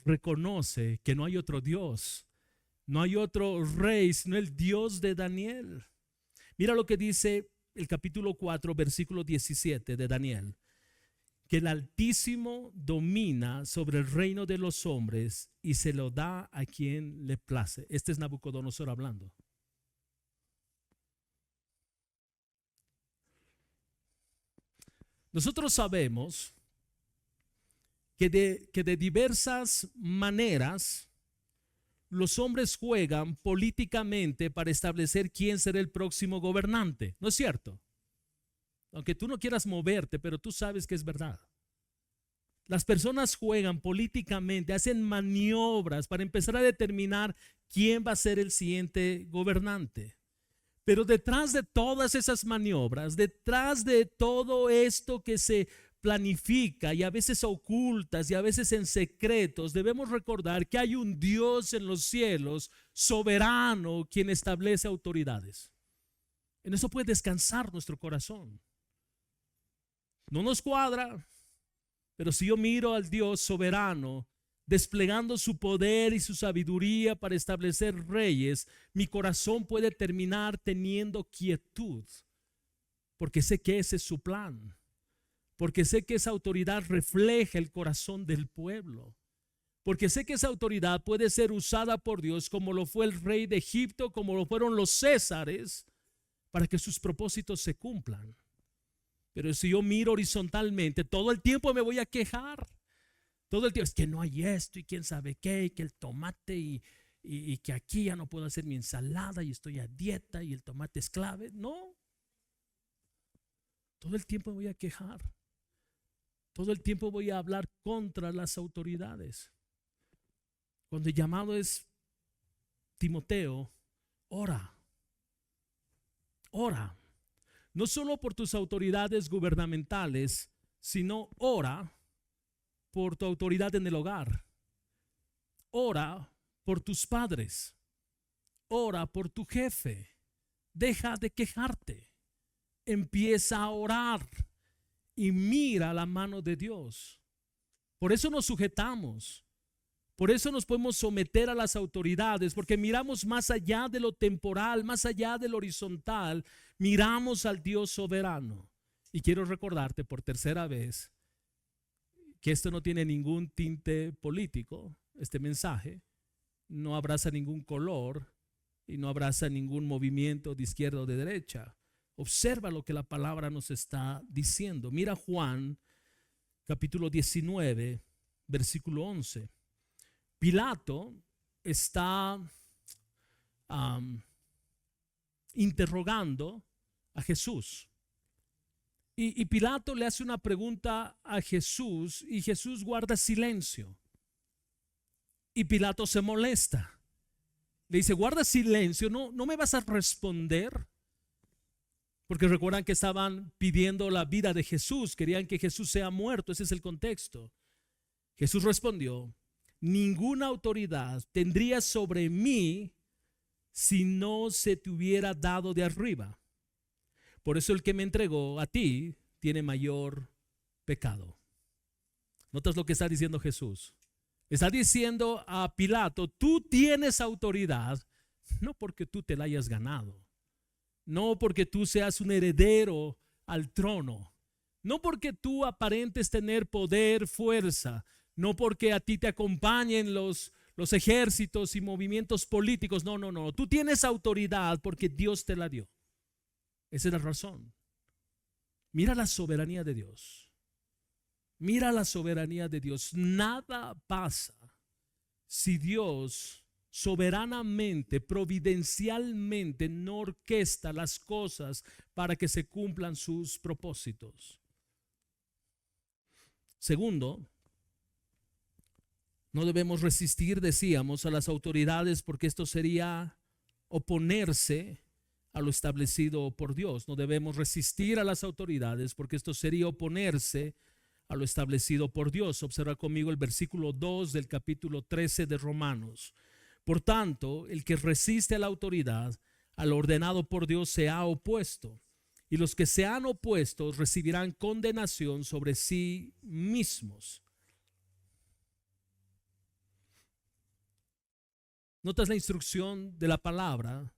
A: reconoce que no hay otro Dios, no hay otro rey, sino el Dios de Daniel. Mira lo que dice el capítulo 4, versículo 17 de Daniel: que el Altísimo domina sobre el reino de los hombres y se lo da a quien le place. Este es Nabucodonosor hablando. Nosotros sabemos que de diversas maneras los hombres juegan políticamente para establecer quién será el próximo gobernante. ¿No es cierto? Aunque tú no quieras moverte, pero tú sabes que es verdad. Las personas juegan políticamente, hacen maniobras para empezar a determinar quién va a ser el siguiente gobernante. Pero detrás de todas esas maniobras, detrás de todo esto que se planifica y a veces ocultas y a veces en secretos, debemos recordar que hay un Dios en los cielos soberano quien establece autoridades. En eso puede descansar nuestro corazón. No nos cuadra, pero si yo miro al Dios soberano desplegando su poder y su sabiduría para establecer reyes, mi corazón puede terminar teniendo quietud, porque sé que ese es su plan, porque sé que esa autoridad refleja el corazón del pueblo, porque sé que esa autoridad puede ser usada por Dios como lo fue el rey de Egipto, como lo fueron los Césares, para que sus propósitos se cumplan. Pero si yo miro horizontalmente, todo el tiempo me voy a quejar. Todo el tiempo es que no hay esto y quién sabe qué, y que el tomate y que aquí ya no puedo hacer mi ensalada y estoy a dieta y el tomate es clave. No. Todo el tiempo me voy a quejar. Todo el tiempo voy a hablar contra las autoridades. Cuando el llamado es: Timoteo, ora. Ora. No solo por tus autoridades gubernamentales, sino ora por tu autoridad en el hogar. Ora por tus padres. Ora por tu jefe. Deja de quejarte. Empieza a orar y mira la mano de Dios. Por eso nos sujetamos. Por eso nos podemos someter a las autoridades, porque miramos más allá de lo temporal, más allá de lo horizontal, miramos al Dios soberano. Y quiero recordarte por tercera vez que esto no tiene ningún tinte político, este mensaje no abraza ningún color y no abraza ningún movimiento de izquierda o de derecha. Observa lo que la palabra nos está diciendo. Mira Juan capítulo 19, versículo 11. Pilato está interrogando a Jesús. Y Pilato le hace una pregunta a Jesús y Jesús guarda silencio. Y Pilato se molesta. Le dice: guarda silencio, no me vas a responder. Porque recuerdan que estaban pidiendo la vida de Jesús, querían que Jesús sea muerto, ese es el contexto. Jesús respondió: ninguna autoridad tendrías sobre mí si no se te hubiera dado de arriba. Por eso el que me entregó a ti tiene mayor pecado. ¿Notas lo que está diciendo Jesús? Está diciendo a Pilato, tú tienes autoridad, no porque tú te la hayas ganado, no porque tú seas un heredero al trono, no porque tú aparentes tener poder, fuerza, no porque a ti te acompañen los ejércitos y movimientos políticos. No. Tú tienes autoridad porque Dios te la dio. Esa es la razón. Mira la soberanía de Dios. Mira la soberanía de Dios. Nada pasa si Dios soberanamente, providencialmente no orquesta las cosas para que se cumplan sus propósitos. Segundo, no debemos resistir, decíamos, a las autoridades porque esto sería oponerse a lo establecido por Dios. No debemos resistir a las autoridades porque esto sería oponerse a lo establecido por Dios. Observa conmigo el versículo 2 del capítulo 13 de Romanos. Por tanto, el que resiste a la autoridad, a lo ordenado por Dios, se ha opuesto. Y los que se han opuesto recibirán condenación sobre sí mismos. ¿Notas la instrucción de la palabra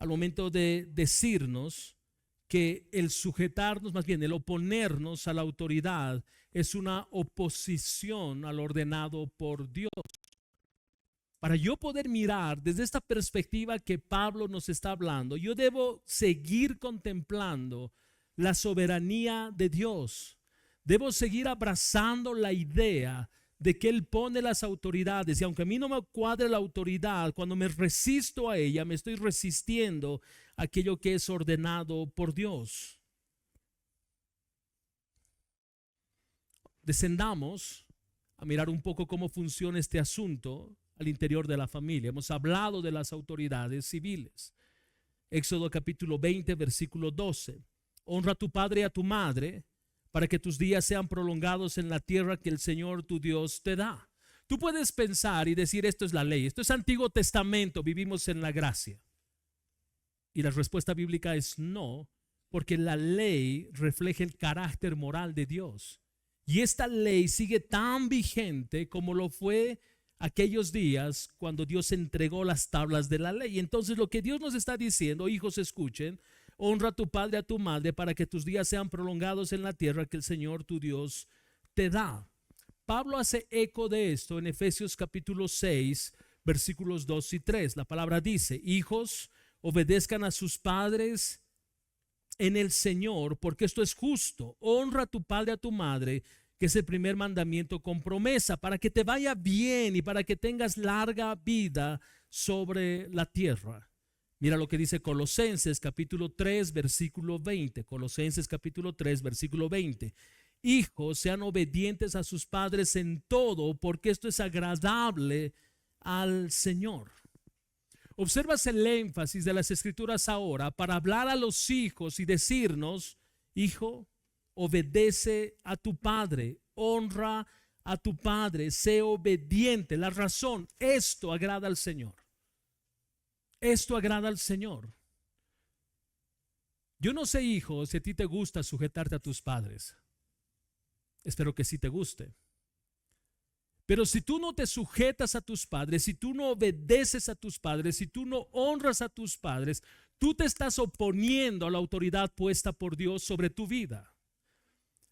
A: al momento de decirnos que el sujetarnos, más bien el oponernos a la autoridad, es una oposición al ordenado por Dios? Para yo poder mirar desde esta perspectiva que Pablo nos está hablando, yo debo seguir contemplando la soberanía de Dios. Debo seguir abrazando la idea de que Él pone las autoridades, y aunque a mí no me cuadre la autoridad, cuando me resisto a ella, me estoy resistiendo a aquello que es ordenado por Dios. Descendamos a mirar un poco cómo funciona este asunto al interior de la familia. Hemos hablado de las autoridades civiles. Éxodo capítulo 20, versículo 12. Honra a tu padre y a tu madre, para que tus días sean prolongados en la tierra que el Señor tu Dios te da. Tú puedes pensar y decir, esto es la ley, esto es Antiguo Testamento, vivimos en la gracia. Y la respuesta bíblica es no, porque la ley refleja el carácter moral de Dios. Y esta ley sigue tan vigente como lo fue aquellos días cuando Dios entregó las tablas de la ley. Entonces lo que Dios nos está diciendo, hijos, escuchen: honra a tu padre y a tu madre para que tus días sean prolongados en la tierra que el Señor tu Dios te da. Pablo hace eco de esto en Efesios capítulo 6, versículos 2 y 3. La palabra dice: hijos, obedezcan a sus padres en el Señor, porque esto es justo. Honra a tu padre y a tu madre, que es el primer mandamiento con promesa, para que te vaya bien y para que tengas larga vida sobre la tierra. Mira lo que dice Colosenses capítulo 3 versículo 20. Colosenses capítulo 3 versículo 20. Hijos, sean obedientes a sus padres en todo, porque esto es agradable al Señor. Observas el énfasis de las escrituras ahora para hablar a los hijos y decirnos: hijo, obedece a tu padre, honra a tu padre, sé obediente. La razón: esto agrada al Señor. Esto agrada al Señor. Yo no sé, hijo, si a ti te gusta sujetarte a tus padres. Espero que sí te guste. Pero si tú no te sujetas a tus padres, si tú no obedeces a tus padres, si tú no honras a tus padres, tú te estás oponiendo a la autoridad puesta por Dios sobre tu vida.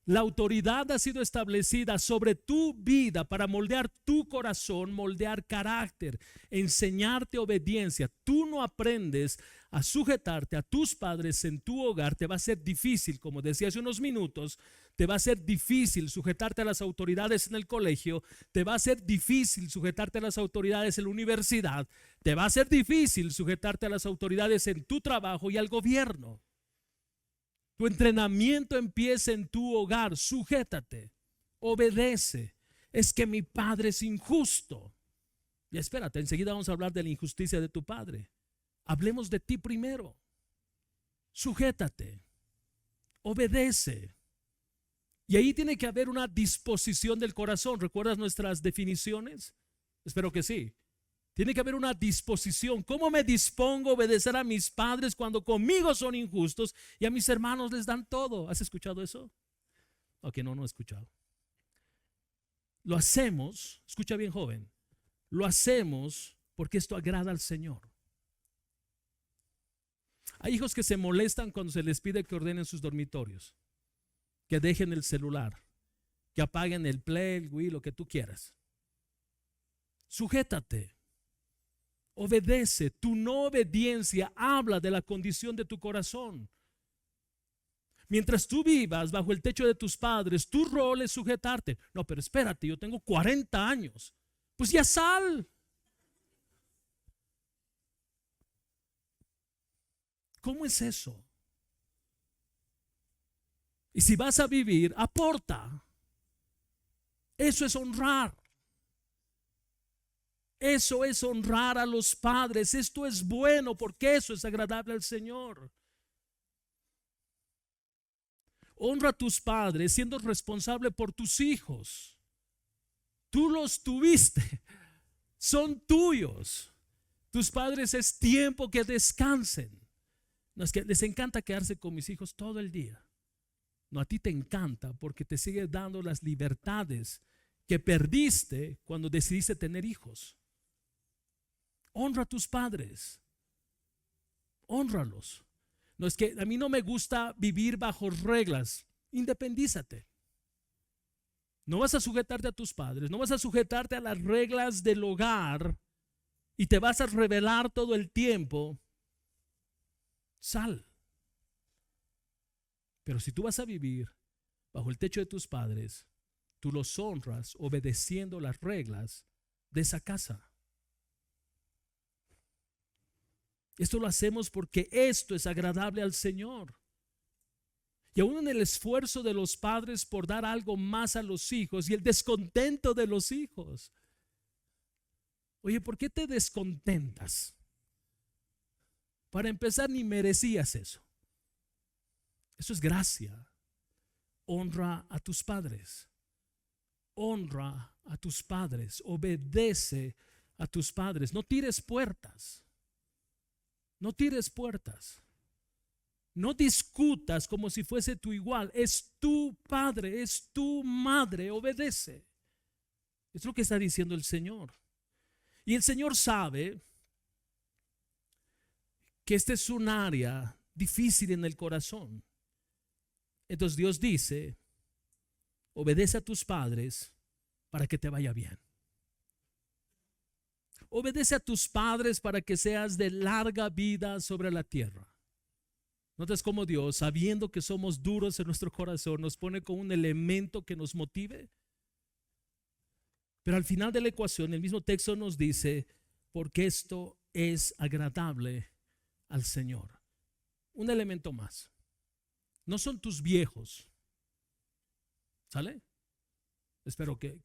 A: La autoridad ha sido establecida sobre tu vida para moldear tu corazón, moldear carácter, enseñarte obediencia. Tú no aprendes a sujetarte a tus padres en tu hogar, te va a ser difícil, como decía hace unos minutos, te va a ser difícil sujetarte a las autoridades en el colegio, te va a ser difícil sujetarte a las autoridades en la universidad, te va a ser difícil sujetarte a las autoridades en tu trabajo y al gobierno. Tu entrenamiento empieza en tu hogar. Sujétate, obedece. Es que mi padre es injusto. Y espérate, enseguida vamos a hablar de la injusticia de tu padre. Hablemos de ti primero. Sujétate, obedece. Y ahí tiene que haber una disposición del corazón. ¿Recuerdas nuestras definiciones? Espero que sí. Tiene que haber una disposición. ¿Cómo me dispongo a obedecer a mis padres cuando conmigo son injustos y a mis hermanos les dan todo? ¿Has escuchado eso? Ok, no he escuchado. Lo hacemos, escucha bien, joven, lo hacemos porque esto agrada al Señor. Hay hijos que se molestan cuando se les pide que ordenen sus dormitorios, que dejen el celular, que apaguen el Play, el Wii, lo que tú quieras. Sujétate, obedece. Tu no obediencia habla de la condición de tu corazón. Mientras tú vivas bajo el techo de tus padres, tu rol es sujetarte. No, pero espérate, yo tengo 40 años. Pues ya sal. ¿Cómo es eso? Y si vas a vivir, aporta. Eso es honrar. Eso es honrar a los padres. Esto es bueno porque eso es agradable al Señor. Honra a tus padres siendo responsable por tus hijos. Tú los tuviste, son tuyos. Tus padres es tiempo que descansen. No es que les encanta quedarse con mis hijos todo el día. No, a ti te encanta porque te sigue dando las libertades que perdiste cuando decidiste tener hijos. Honra a tus padres. Hónralos. No es que a mí no me gusta vivir bajo reglas. Independízate. No vas a sujetarte a tus padres, no vas a sujetarte a las reglas del hogar y te vas a rebelar todo el tiempo. Sal. Pero si tú vas a vivir bajo el techo de tus padres, tú los honras obedeciendo las reglas de esa casa. Esto lo hacemos porque esto es agradable al Señor. Y aún en el esfuerzo de los padres por dar algo más a los hijos y el descontento de los hijos. Oye, ¿por qué te descontentas? Para empezar, ni merecías eso. Eso es gracia. Honra a tus padres. Honra a tus padres. Obedece a tus padres. No tires puertas. No tires puertas. No discutas como si fuese tu igual. Es tu padre, es tu madre. Obedece. Es lo que está diciendo el Señor. Y el Señor sabe que este es un área difícil en el corazón. Entonces Dios dice: obedece a tus padres para que te vaya bien. Obedece a tus padres para que seas de larga vida sobre la tierra. ¿Notas cómo Dios, sabiendo que somos duros en nuestro corazón, nos pone como un elemento que nos motive? Pero al final de la ecuación, el mismo texto nos dice: porque esto es agradable al Señor. Un elemento más. No son tus viejos. ¿Sale? Espero que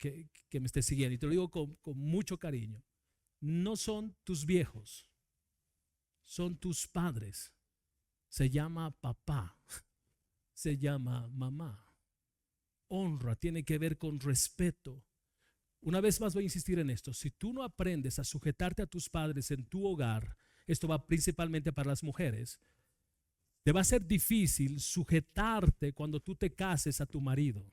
A: me estés siguiendo. Y te lo digo con mucho cariño. No son tus viejos. Son tus padres. Se llama papá. Se llama mamá. Honra tiene que ver con respeto. Una vez más voy a insistir en esto. Si tú no aprendes a sujetarte a tus padres en tu hogar, esto va principalmente para las mujeres, te va a ser difícil sujetarte cuando tú te cases a tu marido.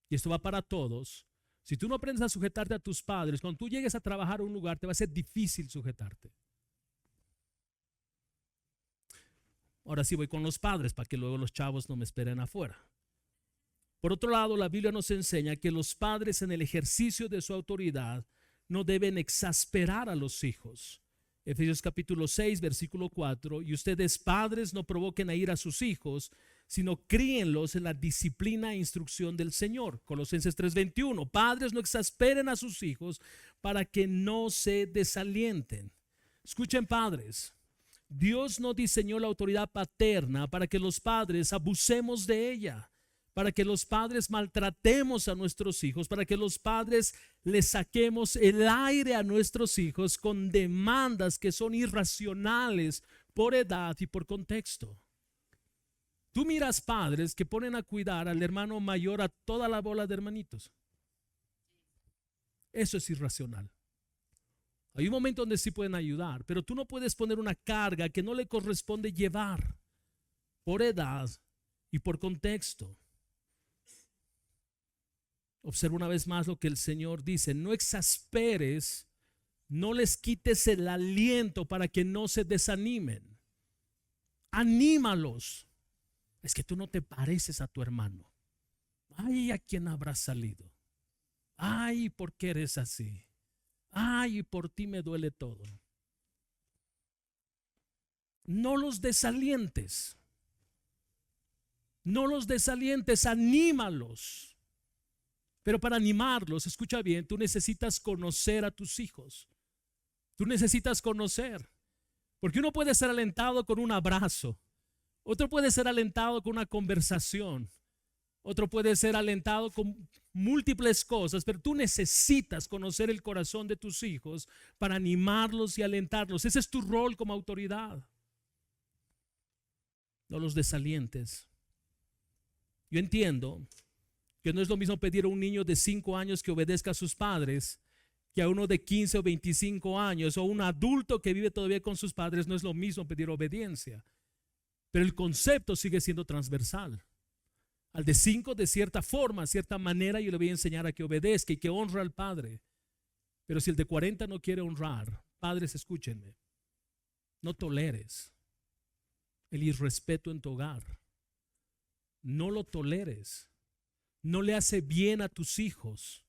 A: Y esto va para todos. Si tú no aprendes a sujetarte a tus padres, cuando tú llegues a trabajar a un lugar, te va a ser difícil sujetarte. Ahora sí voy con los padres para que luego los chavos no me esperen afuera. Por otro lado, la Biblia nos enseña que los padres en el ejercicio de su autoridad no deben exasperar a los hijos. Efesios capítulo 6, versículo 4: y ustedes padres no provoquen a ira a sus hijos, sino críenlos en la disciplina e instrucción del Señor. Colosenses 3:21: padres, no exasperen a sus hijos para que no se desalienten. Escuchen, padres, Dios no diseñó la autoridad paterna para que los padres abusemos de ella, para que los padres maltratemos a nuestros hijos, para que los padres les saquemos el aire a nuestros hijos con demandas que son irracionales por edad y por contexto. Tú miras padres que ponen a cuidar al hermano mayor a toda la bola de hermanitos. Eso es irracional. Hay un momento donde sí pueden ayudar, pero tú no puedes poner una carga que no le corresponde llevar por edad y por contexto. Observa una vez más lo que el Señor dice: no exasperes, no les quites el aliento para que no se desanimen. Anímalos. Es que tú no te pareces a tu hermano. Ay, ¿a quién habrás salido? Ay, ¿por qué eres así? Ay, por ti me duele todo. No los desalientes. No los desalientes, anímalos. Pero para animarlos, escucha bien, tú necesitas conocer a tus hijos. Tú necesitas conocer. Porque uno puede ser alentado con un abrazo. Otro puede ser alentado con una conversación. Otro puede ser alentado con múltiples cosas, pero tú necesitas conocer el corazón de tus hijos para animarlos y alentarlos. Ese es tu rol como autoridad. No los desalientes. Yo entiendo que no es lo mismo pedir a un niño de 5 años que obedezca a sus padres que a uno de 15 o 25 años, o un adulto que vive todavía con sus padres. No es lo mismo pedir obediencia, pero el concepto sigue siendo transversal. Al de 5, de cierta forma, cierta manera, yo le voy a enseñar a que obedezca y que honre al padre. Pero si el de 40 no quiere honrar, padres, escúchenme, no toleres el irrespeto en tu hogar. No lo toleres. No le hace bien a tus hijos.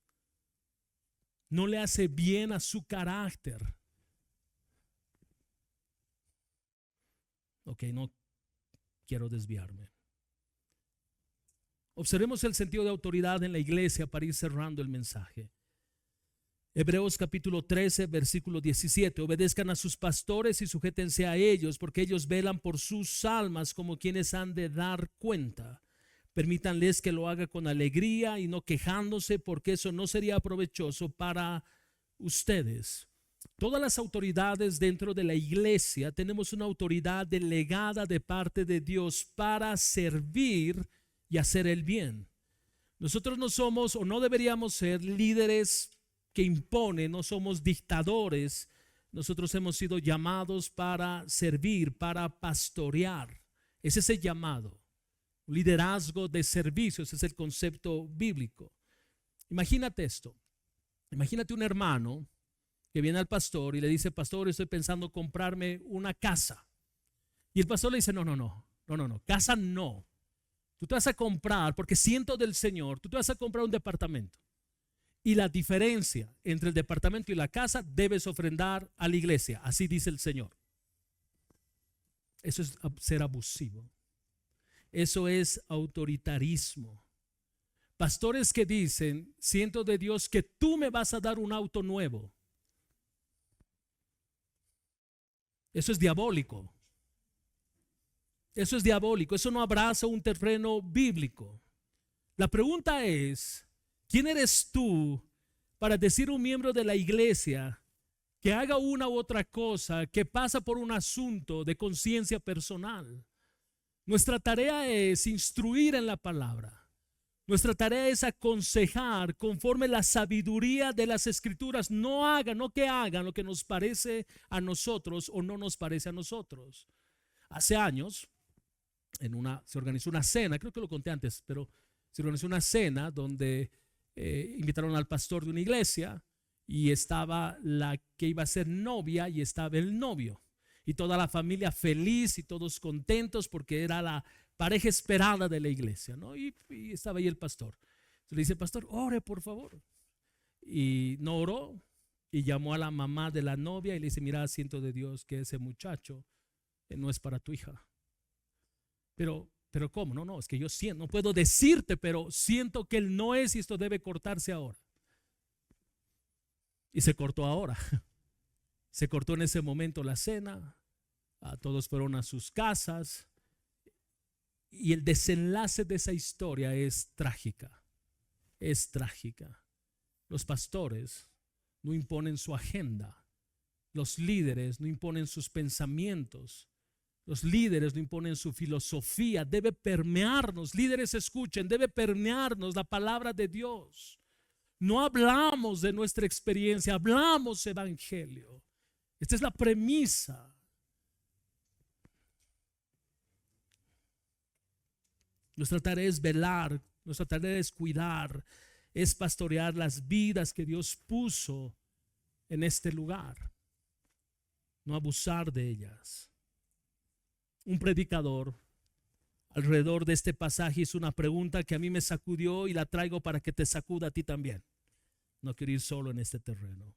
A: No le hace bien a su carácter. Ok, no quiero desviarme. Observemos el sentido de autoridad en la iglesia para ir cerrando el mensaje. Hebreos capítulo 13, versículo 17. Obedezcan a sus pastores y sujétense a ellos, porque ellos velan por sus almas como quienes han de dar cuenta. Permítanles que lo haga con alegría y no quejándose, porque eso no sería provechoso para ustedes. Todas las autoridades dentro de la iglesia tenemos una autoridad delegada de parte de Dios para servir y hacer el bien. Nosotros no somos, o no deberíamos ser, líderes que imponen, no somos dictadores. Nosotros hemos sido llamados para servir, para pastorear. Ese es el llamado. Liderazgo de servicio, ese es el concepto bíblico. Imagínate esto. Imagínate un hermano que viene al pastor y le dice: pastor, estoy pensando comprarme una casa. Y el pastor le dice: no, casa no. Tú te vas a comprar, porque siento del Señor, tú te vas a comprar un departamento. Y la diferencia entre el departamento y la casa debes ofrendar a la iglesia. Así dice el Señor. Eso es ser abusivo. Eso es autoritarismo. Pastores que dicen: siento de Dios que tú me vas a dar un auto nuevo. Eso es diabólico. Eso es diabólico. Eso no abraza un terreno bíblico. La pregunta es: ¿quién eres tú para decir a un miembro de la iglesia que haga una u otra cosa que pasa por un asunto de conciencia personal? Nuestra tarea es instruir en la palabra. Nuestra tarea es aconsejar conforme la sabiduría de las escrituras. No que hagan lo que nos parece a nosotros o no nos parece a nosotros. Hace años se organizó una cena, creo que lo conté antes, pero se organizó una cena donde invitaron al pastor de una iglesia y estaba la que iba a ser novia y estaba el novio. Y toda la familia feliz y todos contentos porque era la pareja esperada de la iglesia, ¿no? Y estaba ahí el pastor. Entonces le dice: pastor, ore por favor. Y no oró y llamó a la mamá de la novia y le dice: mira, siento de Dios que ese muchacho no es para tu hija. Pero ¿cómo? No, es que yo siento, no puedo decirte, pero siento que él no es y esto debe cortarse ahora. Y se cortó ahora. Se cortó en ese momento la cena. Todos fueron a sus casas. Y el desenlace de esa historia es trágica. Es trágica. Los pastores no imponen su agenda. Los líderes no imponen sus pensamientos. Los líderes no imponen su filosofía. Debe permearnos, líderes escuchen, debe permearnos la palabra de Dios. No hablamos de nuestra experiencia, hablamos evangelio. Esta es la premisa. Nuestra tarea es velar, nuestra tarea es cuidar, es pastorear las vidas que Dios puso en este lugar, no abusar de ellas. Un predicador alrededor de este pasaje hizo una pregunta que a mí me sacudió y la traigo para que te sacuda a ti también. No quiero ir solo en este terreno.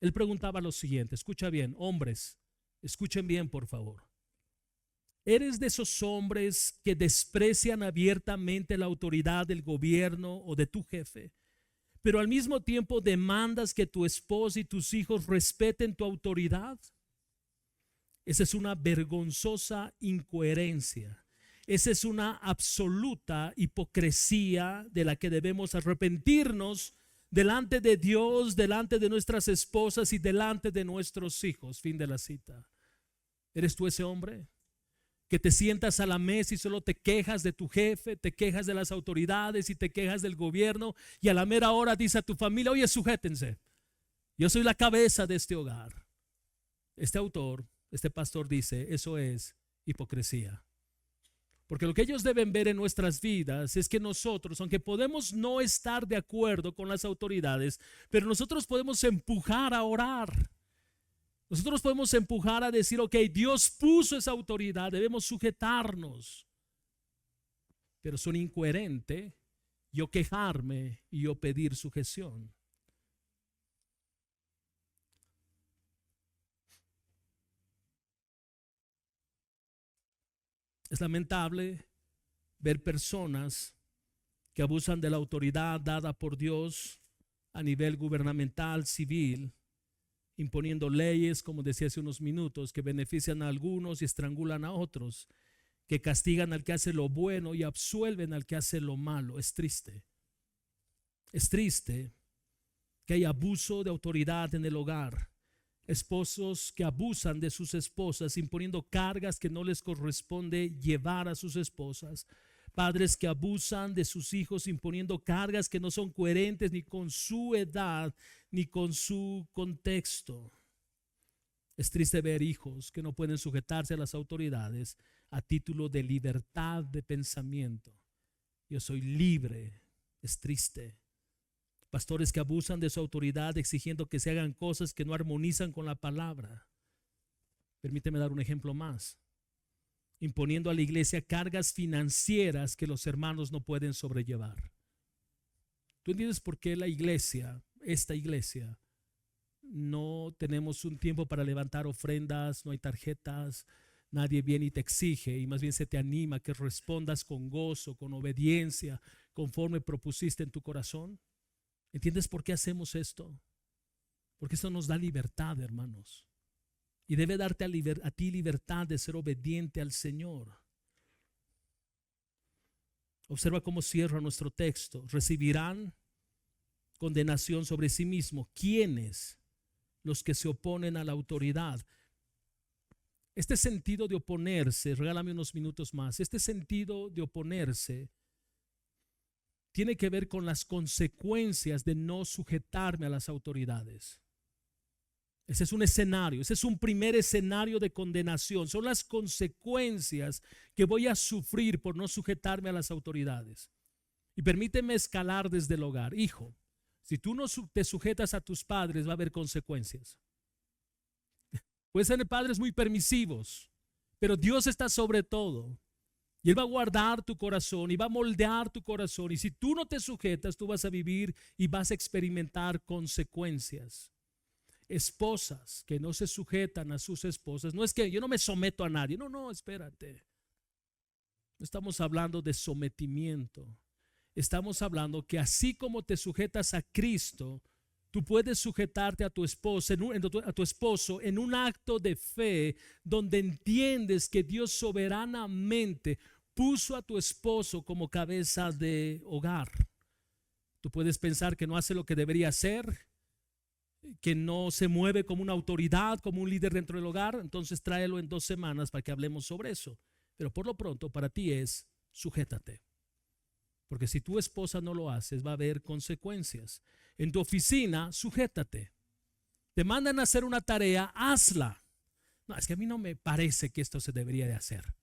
A: Él preguntaba lo siguiente, escucha bien, hombres, escuchen bien por favor. ¿Eres de esos hombres que desprecian abiertamente la autoridad del gobierno o de tu jefe, pero al mismo tiempo demandas que tu esposa y tus hijos respeten tu autoridad? Esa es una vergonzosa incoherencia. Esa es una absoluta hipocresía de la que debemos arrepentirnos delante de Dios, delante de nuestras esposas y delante de nuestros hijos. Fin de la cita. ¿Eres tú ese hombre que te sientas a la mesa y solo te quejas de tu jefe, te quejas de las autoridades y te quejas del gobierno, y a la mera hora dices a tu familia: oye, sujétense, yo soy la cabeza de este hogar? Este autor, este pastor dice, eso es hipocresía. Porque lo que ellos deben ver en nuestras vidas es que nosotros, aunque podemos no estar de acuerdo con las autoridades, pero nosotros podemos empujar a orar. Nosotros podemos empujar a decir, ok, Dios puso esa autoridad, debemos sujetarnos. Pero son incoherentes yo quejarme y yo pedir sujeción. Es lamentable ver personas que abusan de la autoridad dada por Dios a nivel gubernamental, civil, imponiendo leyes, como decía hace unos minutos, que benefician a algunos y estrangulan a otros, que castigan al que hace lo bueno y absuelven al que hace lo malo. Es triste. Es triste que hay abuso de autoridad en el hogar. Esposos que abusan de sus esposas, imponiendo cargas que no les corresponde llevar a sus esposas. Padres que abusan de sus hijos, imponiendo cargas que no son coherentes ni con su edad ni con su contexto. Es triste ver hijos que no pueden sujetarse a las autoridades a título de libertad de pensamiento. Yo soy libre. Es triste. Pastores que abusan de su autoridad exigiendo que se hagan cosas que no armonizan con la palabra. Permíteme dar un ejemplo más. Imponiendo a la iglesia cargas financieras que los hermanos no pueden sobrellevar. ¿Tú entiendes por qué la iglesia, esta iglesia, no tenemos un tiempo para levantar ofrendas, no hay tarjetas, nadie viene y te exige, y más bien se te anima a que respondas con gozo, con obediencia, conforme propusiste en tu corazón? ¿Entiendes por qué hacemos esto? Porque esto nos da libertad, hermanos. Y debe darte a ti libertad de ser obediente al Señor. Observa cómo cierra nuestro texto. Recibirán condenación sobre sí mismos. ¿Quiénes? Los que se oponen a la autoridad. Este sentido de oponerse, regálame unos minutos más. Este sentido de oponerse tiene que ver con las consecuencias de no sujetarme a las autoridades. Ese es un escenario, ese es un primer escenario de condenación. Son las consecuencias que voy a sufrir por no sujetarme a las autoridades. Y permíteme escalar desde el hogar. Hijo, si tú no te sujetas a tus padres, va a haber consecuencias. Pueden ser padres muy permisivos, pero Dios está sobre todo. Y Él va a guardar tu corazón y va a moldear tu corazón. Y si tú no te sujetas, tú vas a vivir y vas a experimentar consecuencias. Esposas que no se sujetan a sus esposas. No es que yo no me someto a nadie. No, espérate. No estamos hablando de sometimiento. Estamos hablando que así como te sujetas a Cristo, tú puedes sujetarte a tu esposa, a tu esposo en un acto de fe donde entiendes que Dios soberanamente puso a tu esposo como cabeza de hogar. Tú puedes pensar que no hace lo que debería hacer, que no se mueve como una autoridad, como un líder dentro del hogar. Entonces tráelo en 2 semanas para que hablemos sobre eso. Pero por lo pronto para ti es: sujétate. Porque si tu esposa no lo haces, va a haber consecuencias. En tu oficina, sujétate. Te mandan a hacer una tarea, hazla. No, es que a mí no me parece que esto se debería de hacer.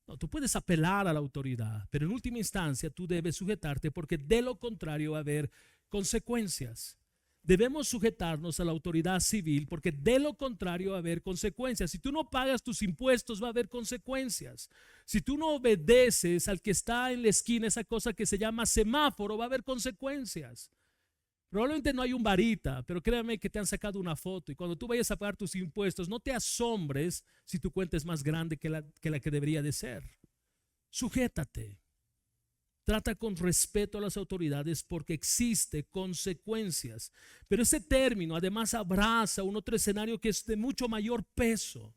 A: No, tú puedes apelar a la autoridad, pero en última instancia tú debes sujetarte, porque de lo contrario va a haber consecuencias. Debemos sujetarnos a la autoridad civil, porque de lo contrario va a haber consecuencias. Si tú no pagas tus impuestos, va a haber consecuencias. Si tú no obedeces al que está en la esquina, esa cosa que se llama semáforo, va a haber consecuencias. Probablemente no hay un varita, pero créame que te han sacado una foto, y cuando tú vayas a pagar tus impuestos, no te asombres si tu cuenta es más grande que la que debería de ser. Sujétate. Trata con respeto a las autoridades, porque existen consecuencias. Pero ese término además abraza un otro escenario que es de mucho mayor peso.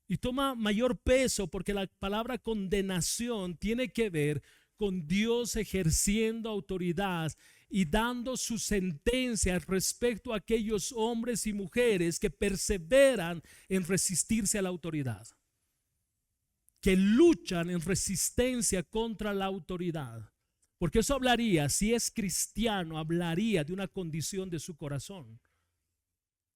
A: Y toma mayor peso porque la palabra condenación tiene que ver con Dios ejerciendo autoridad y dando su sentencia respecto a aquellos hombres y mujeres que perseveran en resistirse a la autoridad, que luchan en resistencia contra la autoridad. Porque eso hablaría, si es cristiano, hablaría de una condición de su corazón.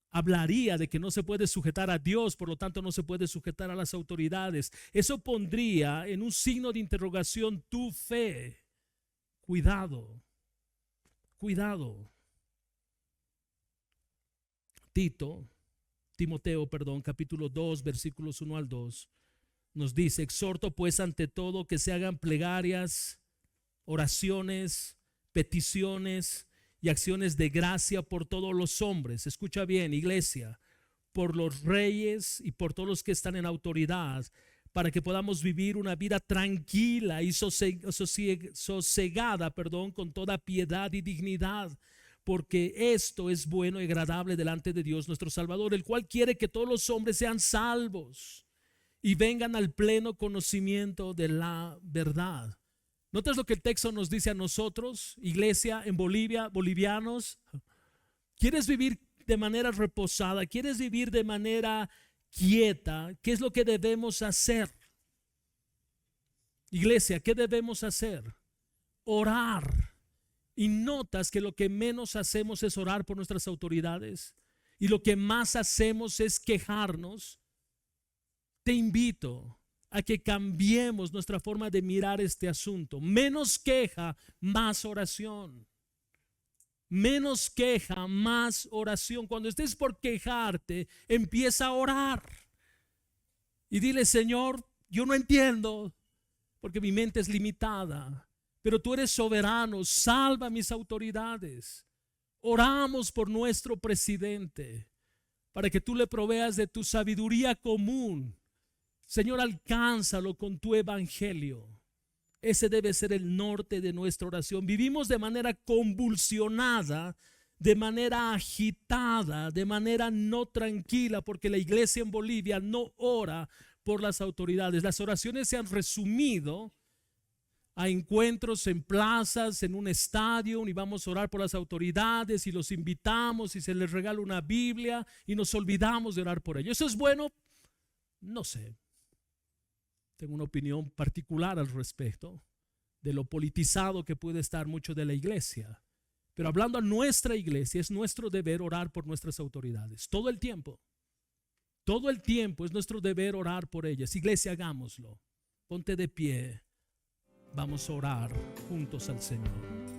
A: Hablaría de que no se puede sujetar a Dios, por lo tanto no se puede sujetar a las autoridades. Eso pondría en un signo de interrogación tu fe. Cuidado, cuidado. Timoteo, capítulo 2, versículos 1 al 2. Nos dice: exhorto pues ante todo que se hagan plegarias, oraciones, peticiones y acciones de gracia por todos los hombres. Escucha bien, iglesia, por los reyes y por todos los que están en autoridad, para que podamos vivir una vida tranquila y sosegada, con toda piedad y dignidad. Porque esto es bueno y agradable delante de Dios nuestro Salvador, el cual quiere que todos los hombres sean salvos y vengan al pleno conocimiento de la verdad. ¿Notas lo que el texto nos dice a nosotros, iglesia en Bolivia, bolivianos? ¿Quieres vivir de manera reposada? ¿Quieres vivir de manera quieta? ¿Qué es lo que debemos hacer? Iglesia, ¿qué debemos hacer? Orar. Y notas que lo que menos hacemos es orar por nuestras autoridades, y lo que más hacemos es quejarnos. Te invito a que cambiemos nuestra forma de mirar este asunto. Menos queja, más oración. Menos queja, más oración. Cuando estés por quejarte, empieza a orar y dile: Señor, yo no entiendo porque mi mente es limitada, pero tú eres soberano, salva a mis autoridades. Oramos por nuestro presidente para que tú le proveas de tu sabiduría común. Señor, alcánzalo con tu evangelio. Ese debe ser el norte de nuestra oración. Vivimos de manera convulsionada, de manera agitada, de manera no tranquila, porque la iglesia en Bolivia no ora por las autoridades. Las oraciones se han resumido a encuentros en plazas, en un estadio, y vamos a orar por las autoridades y los invitamos y se les regala una Biblia y nos olvidamos de orar por ellos. ¿Eso es bueno? No sé. Tengo una opinión particular al respecto de lo politizado que puede estar mucho de la iglesia. Pero hablando a nuestra iglesia, es nuestro deber orar por nuestras autoridades todo el tiempo. Todo el tiempo es nuestro deber orar por ellas. Iglesia, hagámoslo. Ponte de pie. Vamos a orar juntos al Señor.